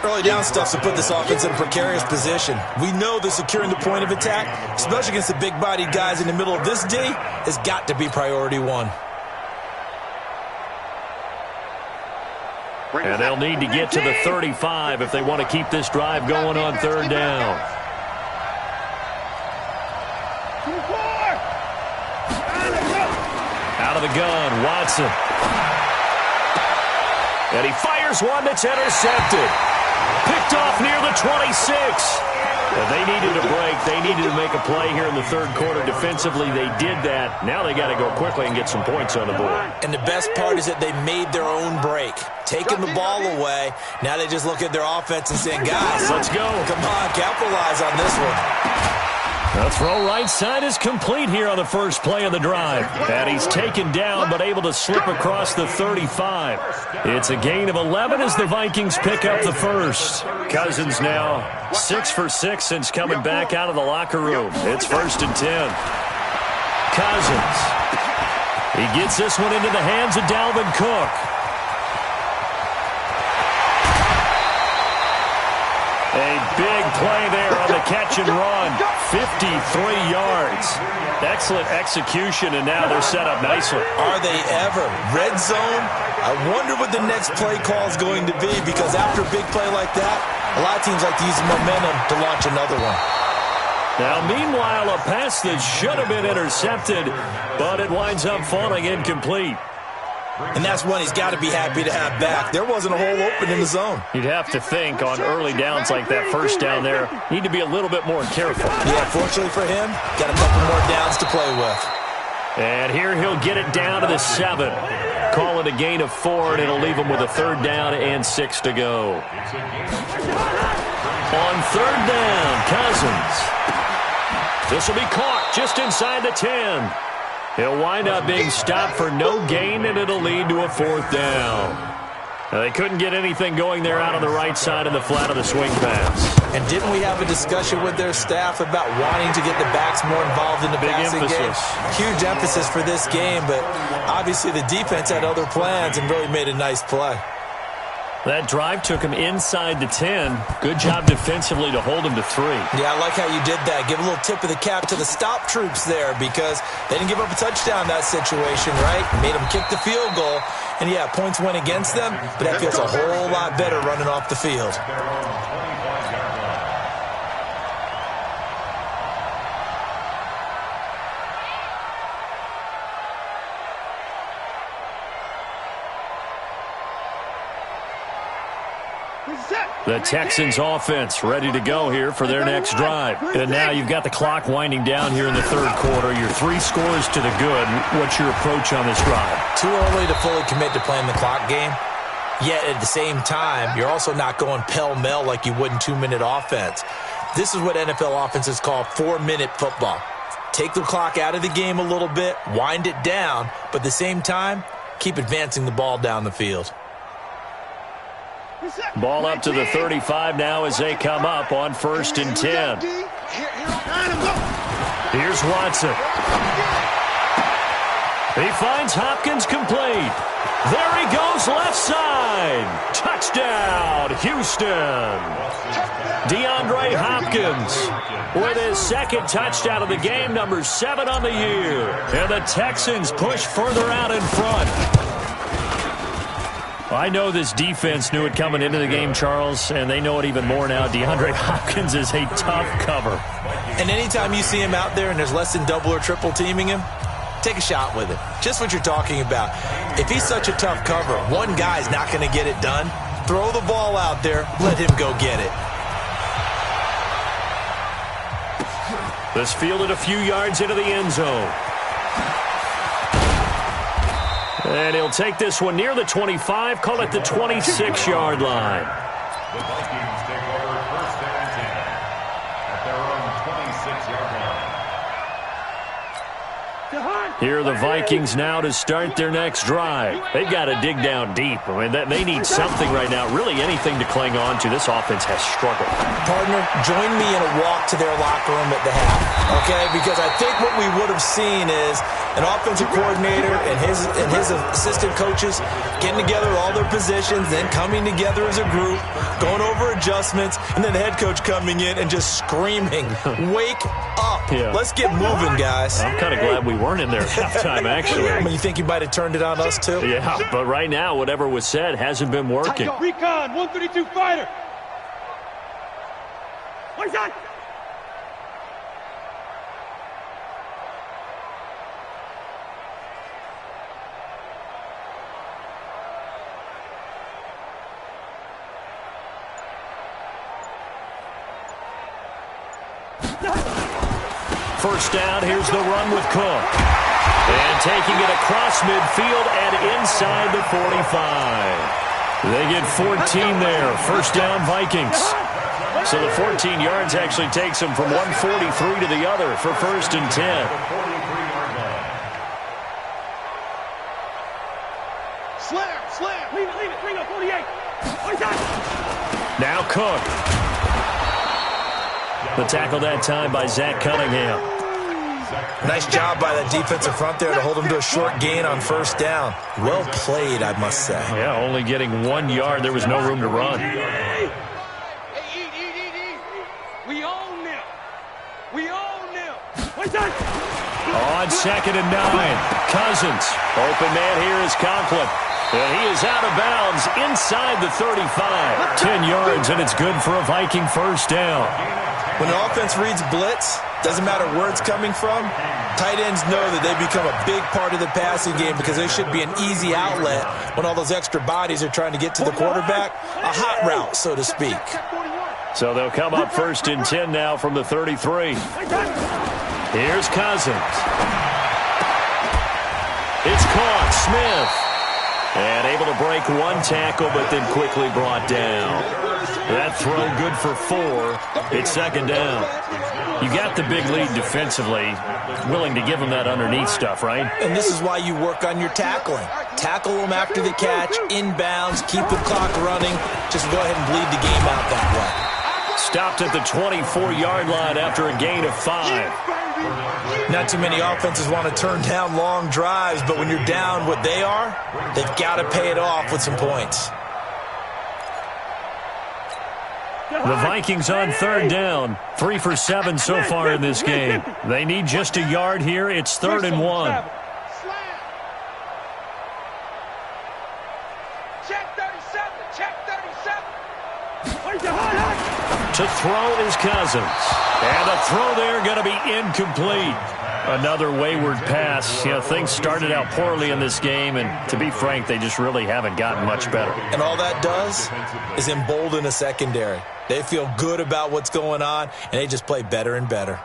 Early down stuff to put this offense in a precarious position. We know that securing the point of attack, especially against the big-bodied guys in the middle of this D, has got to be priority 1. And they'll need to get to the 35 if they want to keep this drive going on third down. Out of the gun, Watson. And he fires one that's intercepted. Picked off near the 26. And they needed a break. They needed to make a play here in the third quarter. Defensively, they did that. Now they got to go quickly and get some points on the board. And the best part is that they made their own break. Taking the ball away. Now they just look at their offense and saying, guys, let's go. Come on, capitalize on this one. The throw right side is complete here on the first play of the drive. And he's taken down but able to slip across the 35. It's a gain of 11 as the Vikings pick up the first. Cousins now 6 for 6 since coming back out of the locker room. It's 1st and 10. Cousins. He gets this one into the hands of Dalvin Cook. A big play there on the catch and run. 53 yards. Excellent execution, and now they're set up nicely. Are they ever? Red zone? I wonder what the next play call is going to be, because after a big play like that, a lot of teams like to use the momentum to launch another one. Now, meanwhile, a pass that should have been intercepted, but it winds up falling incomplete. And that's one he's got to be happy to have back. There wasn't a hole open in the zone. You'd have to think on early downs like that first down there, need to be a little bit more careful. Yeah, fortunately for him, got a couple more downs to play with. And here he'll get it down to the 7. Call it a gain of 4, and it'll leave him with a 3rd down and 6 to go. On 3rd down, Cousins. This will be caught just inside the 10. He'll wind up being stopped for no gain, and it'll lead to a 4th down. Now, they couldn't get anything going there out on the right side of the flat of the swing pass. And didn't we have a discussion with their staff about wanting to get the backs more involved in the passing game? Huge emphasis for this game, but obviously the defense had other plans and really made a nice play. That drive took him inside the 10. Good job defensively to hold him to 3. Yeah, I like how you did that. Give a little tip of the cap to the stop troops there because they didn't give up a touchdown in that situation, right? Made them kick the field goal. And, yeah, points went against them, but that feels a whole lot better running off the field. The Texans offense ready to go here for their next drive. And now you've got the clock winding down here in the 3rd quarter. You're 3 scores to the good. What's your approach on this drive? Too early to fully commit to playing the clock game. Yet at the same time, you're also not going pell-mell like you would in 2-minute offense. This is what NFL offenses call 4-minute football. Take the clock out of the game a little bit, wind it down, but at the same time, keep advancing the ball down the field. Ball up to the 35 now as they come up on 1st and 10. Here's Watson. He finds Hopkins complete. There he goes left side. Touchdown, Houston. DeAndre Hopkins with his 2nd touchdown of the game, number 7 on the year. And the Texans push further out in front. I know this defense knew it coming into the game, Charles, and they know it even more now. DeAndre Hopkins is a tough cover. And anytime you see him out there and there's less than double or triple teaming him, take a shot with it. Just what you're talking about. If he's such a tough cover, one guy's not going to get it done. Throw the ball out there. Let him go get it. This fielded a few yards into the end zone. And he'll take this one near the 25, call it the 26-yard line. The Vikings take over 1st and 10 at their own 26-yard line. Here are the Vikings now to start their next drive. They've got to dig down deep. I mean, they need something right now, really anything to cling on to. This offense has struggled. Partner, join me in a walk to their locker room at the half, okay? Because I think what we would have seen is an offensive coordinator and his assistant coaches getting together all their positions, then coming together as a group, going over adjustments, and then the head coach coming in and just screaming, wake up. Yeah. Let's get moving, guys. I'm kind of glad we weren't in there at halftime, actually. I mean, you think you might have turned it on us, too? Yeah, but right now, whatever was said hasn't been working. Recon, 132 fighter. What's that? First down, here's the run with Cook. And taking it across midfield and inside the 45. They get 14 there. First down, Vikings. So the 14 yards actually takes them from 143 to the other for 1st and 10. Slam. Leave it. Bring up 48. Now Cook. The tackle that time by Zach Cunningham. Nice job by that defensive front there to hold him to a short gain on 1st down. Well played, I must say. Yeah, only getting 1 yard. There was no room to run. Hey, eat. We own them. On 2nd and 9, Cousins. Open man here is Conklin. And he is out of bounds inside the 35. 10 yards, and it's good for a Viking first down. When the offense reads blitz, doesn't matter where it's coming from, tight ends know that they become a big part of the passing game because they should be an easy outlet when all those extra bodies are trying to get to the quarterback. A hot route, so to speak. So they'll come up 1st and 10 now from the 33. Here's Cousins. It's caught. Smith. And able to break one tackle, but then quickly brought down. That throw good for 4. It's 2nd down. You got the big lead defensively. Willing to give them that underneath stuff, right? And this is why you work on your tackling. Tackle them after the catch, inbounds, keep the clock running. Just go ahead and bleed the game out that way. Stopped at the 24-yard line after a gain of 5. Not too many offenses want to turn down long drives, but when you're down what they are, they've got to pay it off with some points. The Vikings on 3rd down. 3 for 7 so far in this game. They need just a yard here. It's 3rd and 1. Check 37. Check 37. To throw is Cousins. And the throw there going to be incomplete. Another wayward pass. You know, things started out poorly in this game, and to be frank, they just really haven't gotten much better. And all that does is embolden a secondary. They feel good about what's going on, and they just play better and better.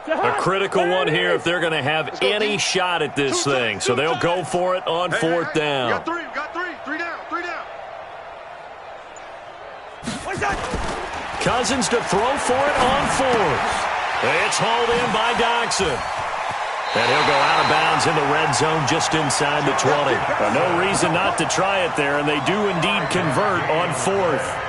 A critical one here if they're going to have any shot at this thing. So they'll go for it on 4th down. Got three down. Cousins to throw for it on 4th. It's hauled in by Doxson. And he'll go out of bounds in the red zone just inside the 20. No reason not to try it there, and they do indeed convert on 4th.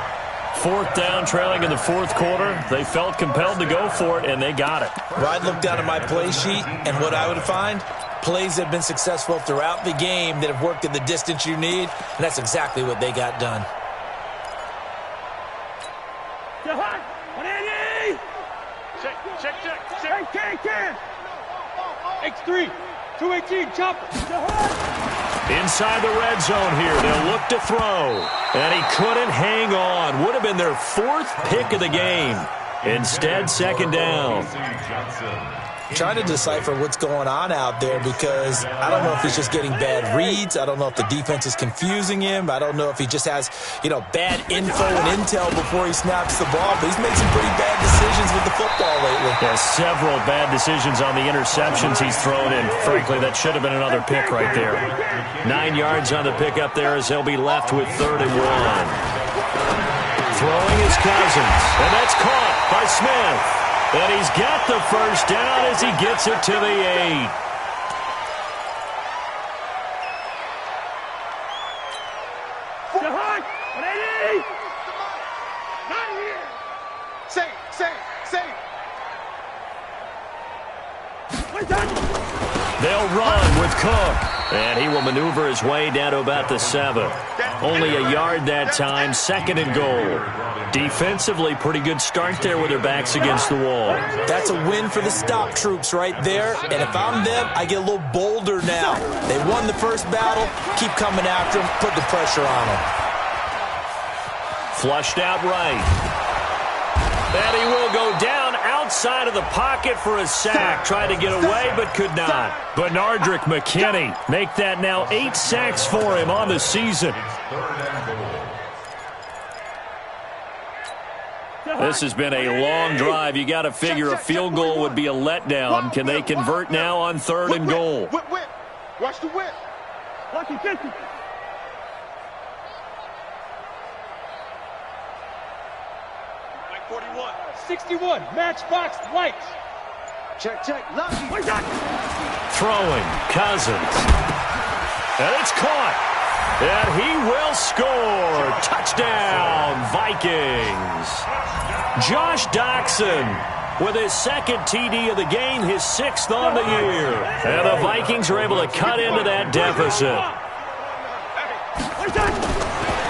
4th down, trailing in the 4th quarter. They felt compelled to go for it, and they got it. Well, I'd look down at my play sheet, and what I would find, plays that have been successful throughout the game that have worked at the distance you need, and that's exactly what they got done. Check. X3. 218. Chopper. Inside the red zone here. They'll look to throw. And he couldn't hang on. Would have been their 4th pick of the game. Instead, 2nd down. Trying to decipher what's going on out there because I don't know if he's just getting bad reads. I don't know if the defense is confusing him. I don't know if he just has, bad info and intel before he snaps the ball. But he's made some pretty bad decisions with the football lately. Yeah, several bad decisions on the interceptions he's thrown in. Frankly, that should have been another pick right there. 9 yards on the pickup there as they'll be left with 3rd and 1. Throwing is Cousins, and that's caught by Smith. And he's got the 1st down as he gets it to the 8. They'll run with Cook. And he will maneuver his way down to about the 7. Only a yard that time, 2nd and goal. Defensively, pretty good start there with their backs against the wall. That's a win for the stop troops right there. And if I'm them, I get a little bolder now. They won the first battle. Keep coming after them. Put the pressure on them. Flushed out right. And he will go down outside of the pocket for a sack. Tried to get away, but could not. Bernardrick McKinney make that now 8 sacks for him on the season. This has been a long drive. You got to figure a field goal would be a letdown. Can they convert now on 3rd and goal? Watch the whip. Watch it, 50. 41. 61. Matchbox lights. Check. Lucky. Throwing. Cousins. And it's caught. And he will score. Touchdown, Vikings. Josh Doxson with his 2nd TD of the game, his 6th on the year. And the Vikings are able to cut into that deficit.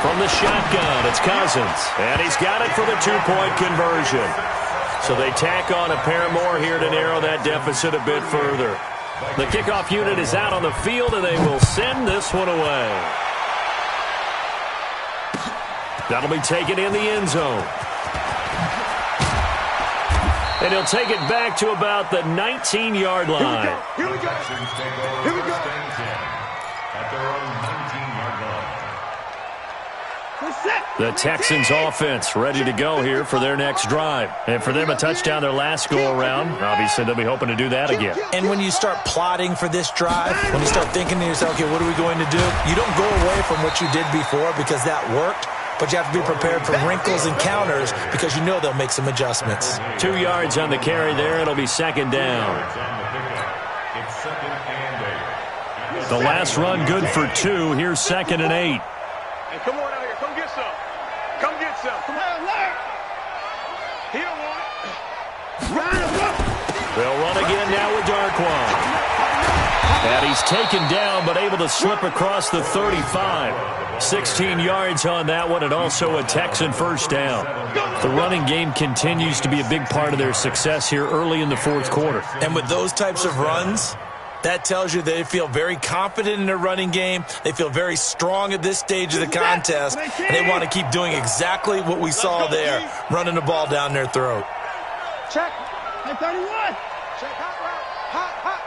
From From the shotgun, it's Cousins. And he's got it for the two-point conversion. So they tack on a pair more here to narrow that deficit a bit further. The kickoff unit is out on the field, and they will send this one away. That'll be taken in the end zone. And he'll take it back to about the 19-yard line. Here we go. Here we go. At their own 19-yard line. The Texans offense ready to go here for their next drive. And for them, a touchdown their last go-around. Obviously, they'll be hoping to do that again. And when you start plotting for this drive, when you start thinking to yourself, okay, what are we going to do? You don't go away from what you did before because that worked. But you have to be prepared for wrinkles and counters because you know they'll make some adjustments. 2 yards on the carry there. It'll be second down. The last run good for 2. Here's 2nd and 8. Hey, come on out here. Come get some. Come get some. Come on, Larry. He don't want it. They'll run again now with Darquan. And he's taken down but able to slip across the 35. 16 yards on that one, and also a Texan first down. The running game continues to be a big part of their success here early in the fourth quarter. And with those types of runs, that tells you they feel very confident in their running game. They feel very strong at this stage of the contest, and they want to keep doing exactly what we saw there, running the ball down their throat. Check. 31. Check hot route. Hot.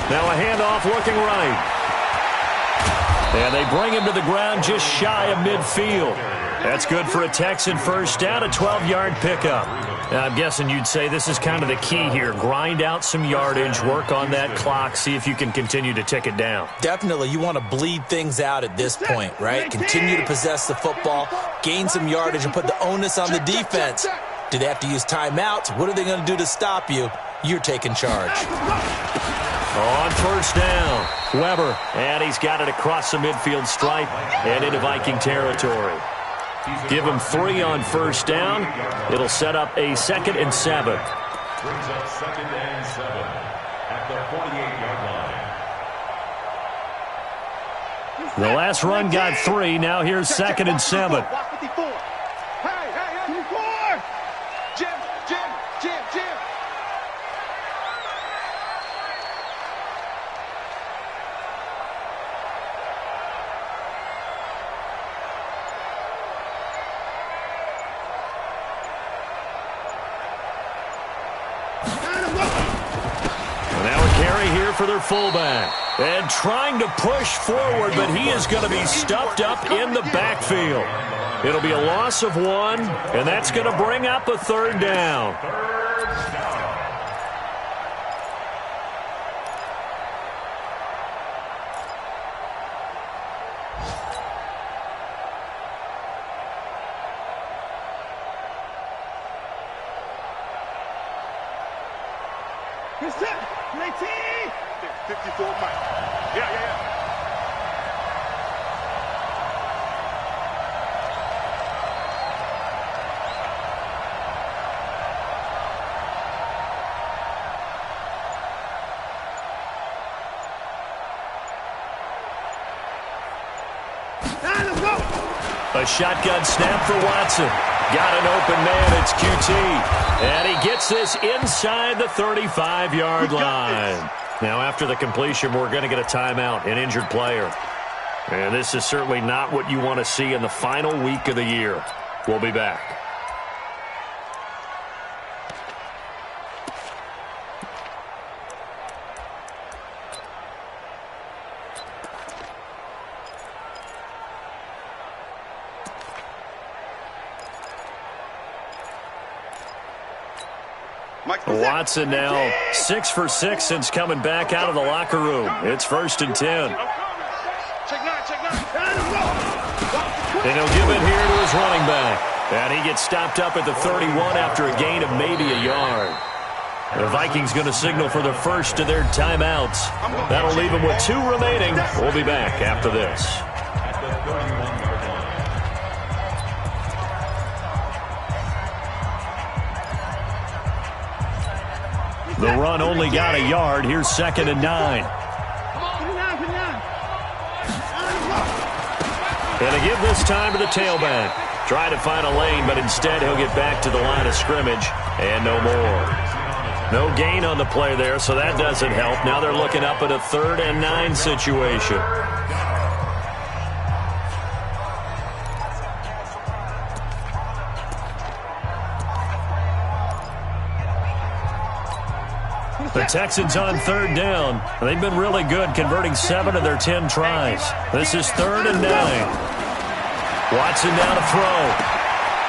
Now a handoff looking right. And they bring him to the ground just shy of midfield. That's good for a Texan first down, a 12-yard pickup. Now, I'm guessing you'd say this is kind of the key here. Grind out some yardage, work on that clock, see if you can continue to tick it down. Definitely. You want to bleed things out at this point, right? Continue to possess the football, gain some yardage, and put the onus on the defense. Do they have to use timeouts? What are they going to do to stop you? You're taking charge. On first down, Weber, and he's got it across the midfield stripe and into Viking territory. Give him 3 on first down. It'll set up a 2nd and 7. Brings up 2nd and 7 at the 48-yard line. The last run got 3. Now here's 2nd and 7. Jim. Now a carry here for their fullback. And trying to push forward, but he is going to be stuffed up in the backfield. It'll be a loss of 1, and that's going to bring up a 3rd down. It's 19. 54 Mike. Yeah. A shotgun snap for Watson. Got an open man. It's QT. And he gets this inside the 35-yard line. Now, after the completion, we're going to get a timeout, an injured player. And this is certainly not what you want to see in the final week of the year. We'll be back. Watson now 6 for 6 since coming back out of the locker room. It's 1st and 10. Check 9. And he'll give it here to his running back. And he gets stopped up at the 31 after a gain of maybe a yard. The Vikings going to signal for the first of their timeouts. That'll leave them with 2 remaining. We'll be back after this. 31-yard line. The run only got a yard. Here's 2nd and 9. And to give this time to the tailback. Try to find a lane, but instead he'll get back to the line of scrimmage and no more. No gain on the play there, so that doesn't help. Now they're looking up at a 3rd and 9 situation. The Texans on 3rd down. They've been really good, converting 7 of their 10 tries. This is 3rd and 9. Watson now to throw.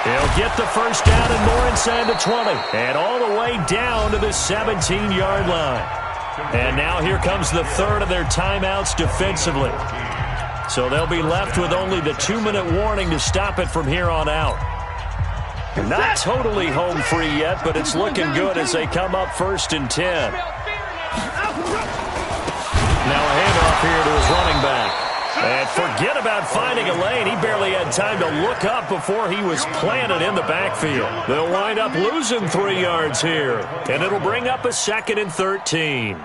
He'll get the first down and more inside the 20. And all the way down to the 17-yard line. And now here comes the 3rd of their timeouts defensively. So they'll be left with only the 2-minute warning to stop it from here on out. Not totally home free yet, but it's looking good as they come up 1st and 10. Now a handoff here to his running back. And forget about finding a lane. He barely had time to look up before he was planted in the backfield. They'll wind up losing 3 yards here. And it'll bring up a 2nd and 13.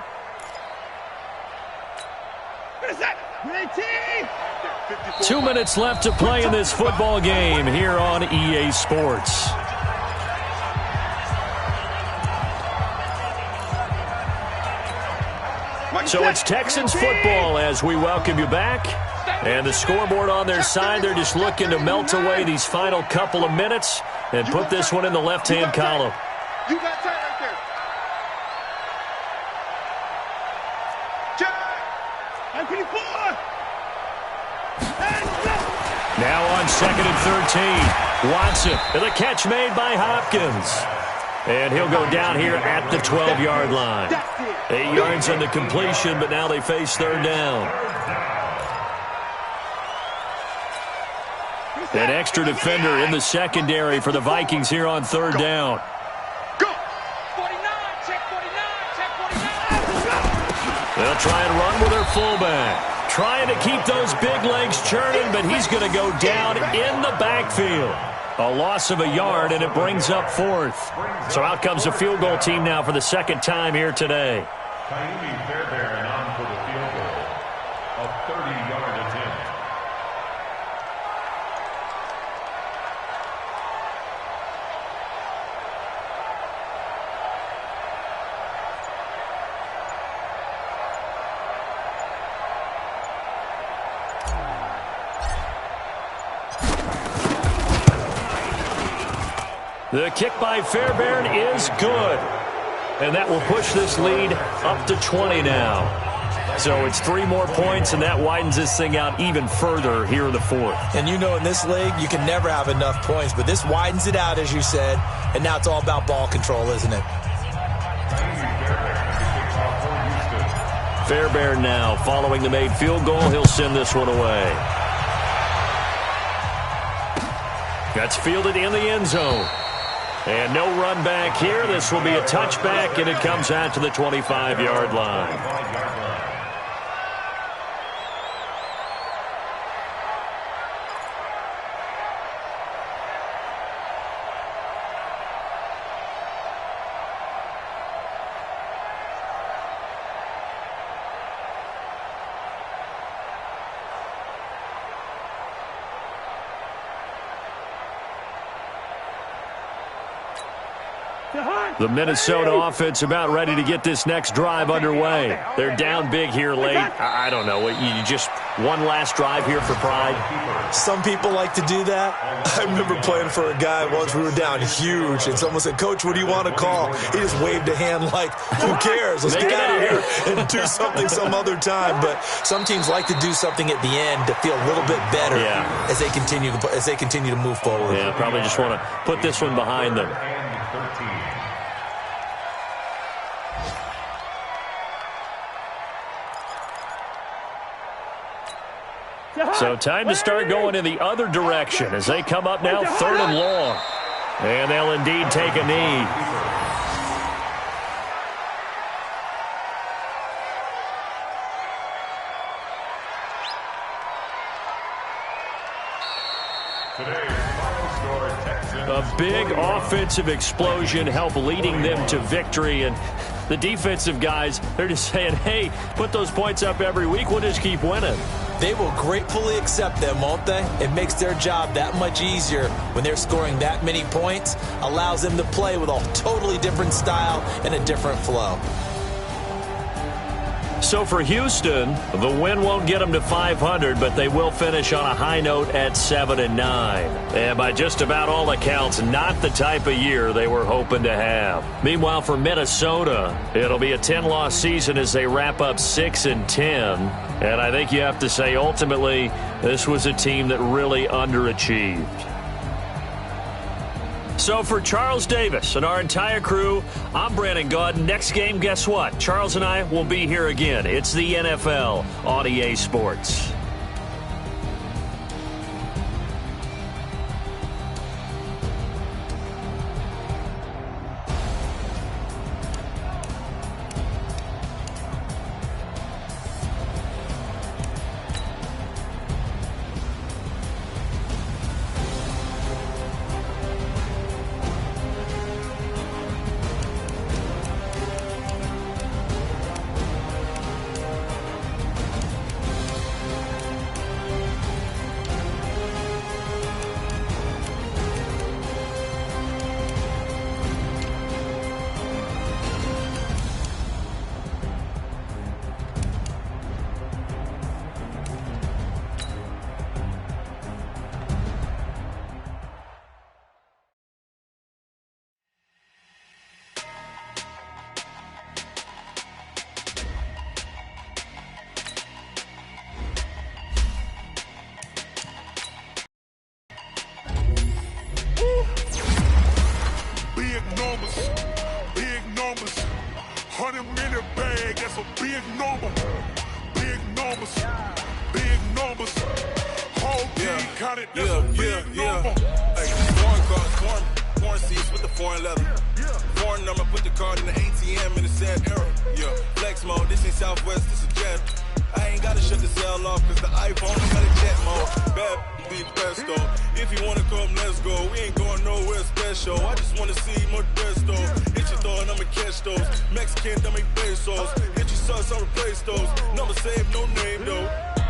Two minutes left to play in this football game here on EA Sports. So it's Texans football as we welcome you back. And the scoreboard on their side, they're just looking to melt away these final couple of minutes and put this one in the left-hand column. You got time right there. Now on 2nd and 13. Watson, and the catch made by Hopkins. And he'll go down here at the 12-yard line. 8 yards on the completion, but now they face 3rd down. An extra defender in the secondary for the Vikings here on 3rd down. Go! 49, check 49, check 49. They'll try and run with their fullback. Trying to keep those big legs churning, but he's going to go down in the backfield. A loss of a yard, and it brings up 4th. So out comes the field goal team now for the 2nd time here today. Fairbairn on for the field goal. A 30-yard attempt. The kick by Fairbairn is good. And that will push this lead up to 20 now. So it's 3 more points, and that widens this thing out even further here in the 4th. And you know in this league, you can never have enough points, but this widens it out, as you said, and now it's all about ball control, isn't it? Fairbairn now, following the made field goal, he'll send this one away. That's fielded in the end zone. And no run back here. This will be a touchback, and it comes out to the 25-yard line. The Minnesota offense about ready to get this next drive underway. They're down big here late. I don't know. You just one last drive here for pride? Some people like to do that. I remember playing for a guy once. We were down huge, and someone said, "Coach, what do you want to call?" He just waved a hand like, who cares? Let's get out of here and do something some other time. But some teams like to do something at the end to feel a little bit better as they continue to move forward. Yeah, probably just want to put this one behind them. So time to start going in the other direction as they come up now 3rd and long. And they'll indeed take a knee. A big offensive explosion helped leading them to victory. And the defensive guys, they're just saying, hey, put those points up every week. We'll just keep winning. They will gratefully accept them, won't they? It makes their job that much easier when they're scoring that many points. Allows them to play with a totally different style and a different flow. So for Houston, the win won't get them to 500, but they will finish on a high note at 7-9. And by just about all accounts, not the type of year they were hoping to have. Meanwhile, for Minnesota, it'll be a 10-loss season as they wrap up 6-10. And I think you have to say, ultimately, this was a team that really underachieved. So for Charles Davis and our entire crew, I'm Brandon Gaud. Next game, guess what? Charles and I will be here again. It's the NFL on EA Sports. Big numbers, 100-minute bag, that's a big number. Big numbers, whole team counted, that's a big number. Hey, foreign cars, foreign seats with the foreign leather. Foreign number, put the card in the ATM in the sad era. Yeah, flex mode, this ain't Southwest, this is Jet. I ain't gotta shut the cell off, cause the iPhone don't got a jet mode. Bad be the best though. If you wanna come, let's go. We ain't going nowhere special. I just wanna see more dress though. Hit your door and I'ma catch those. Mexican, dummy pesos. Hit your sauce, I'll replace those. Number save, no name though.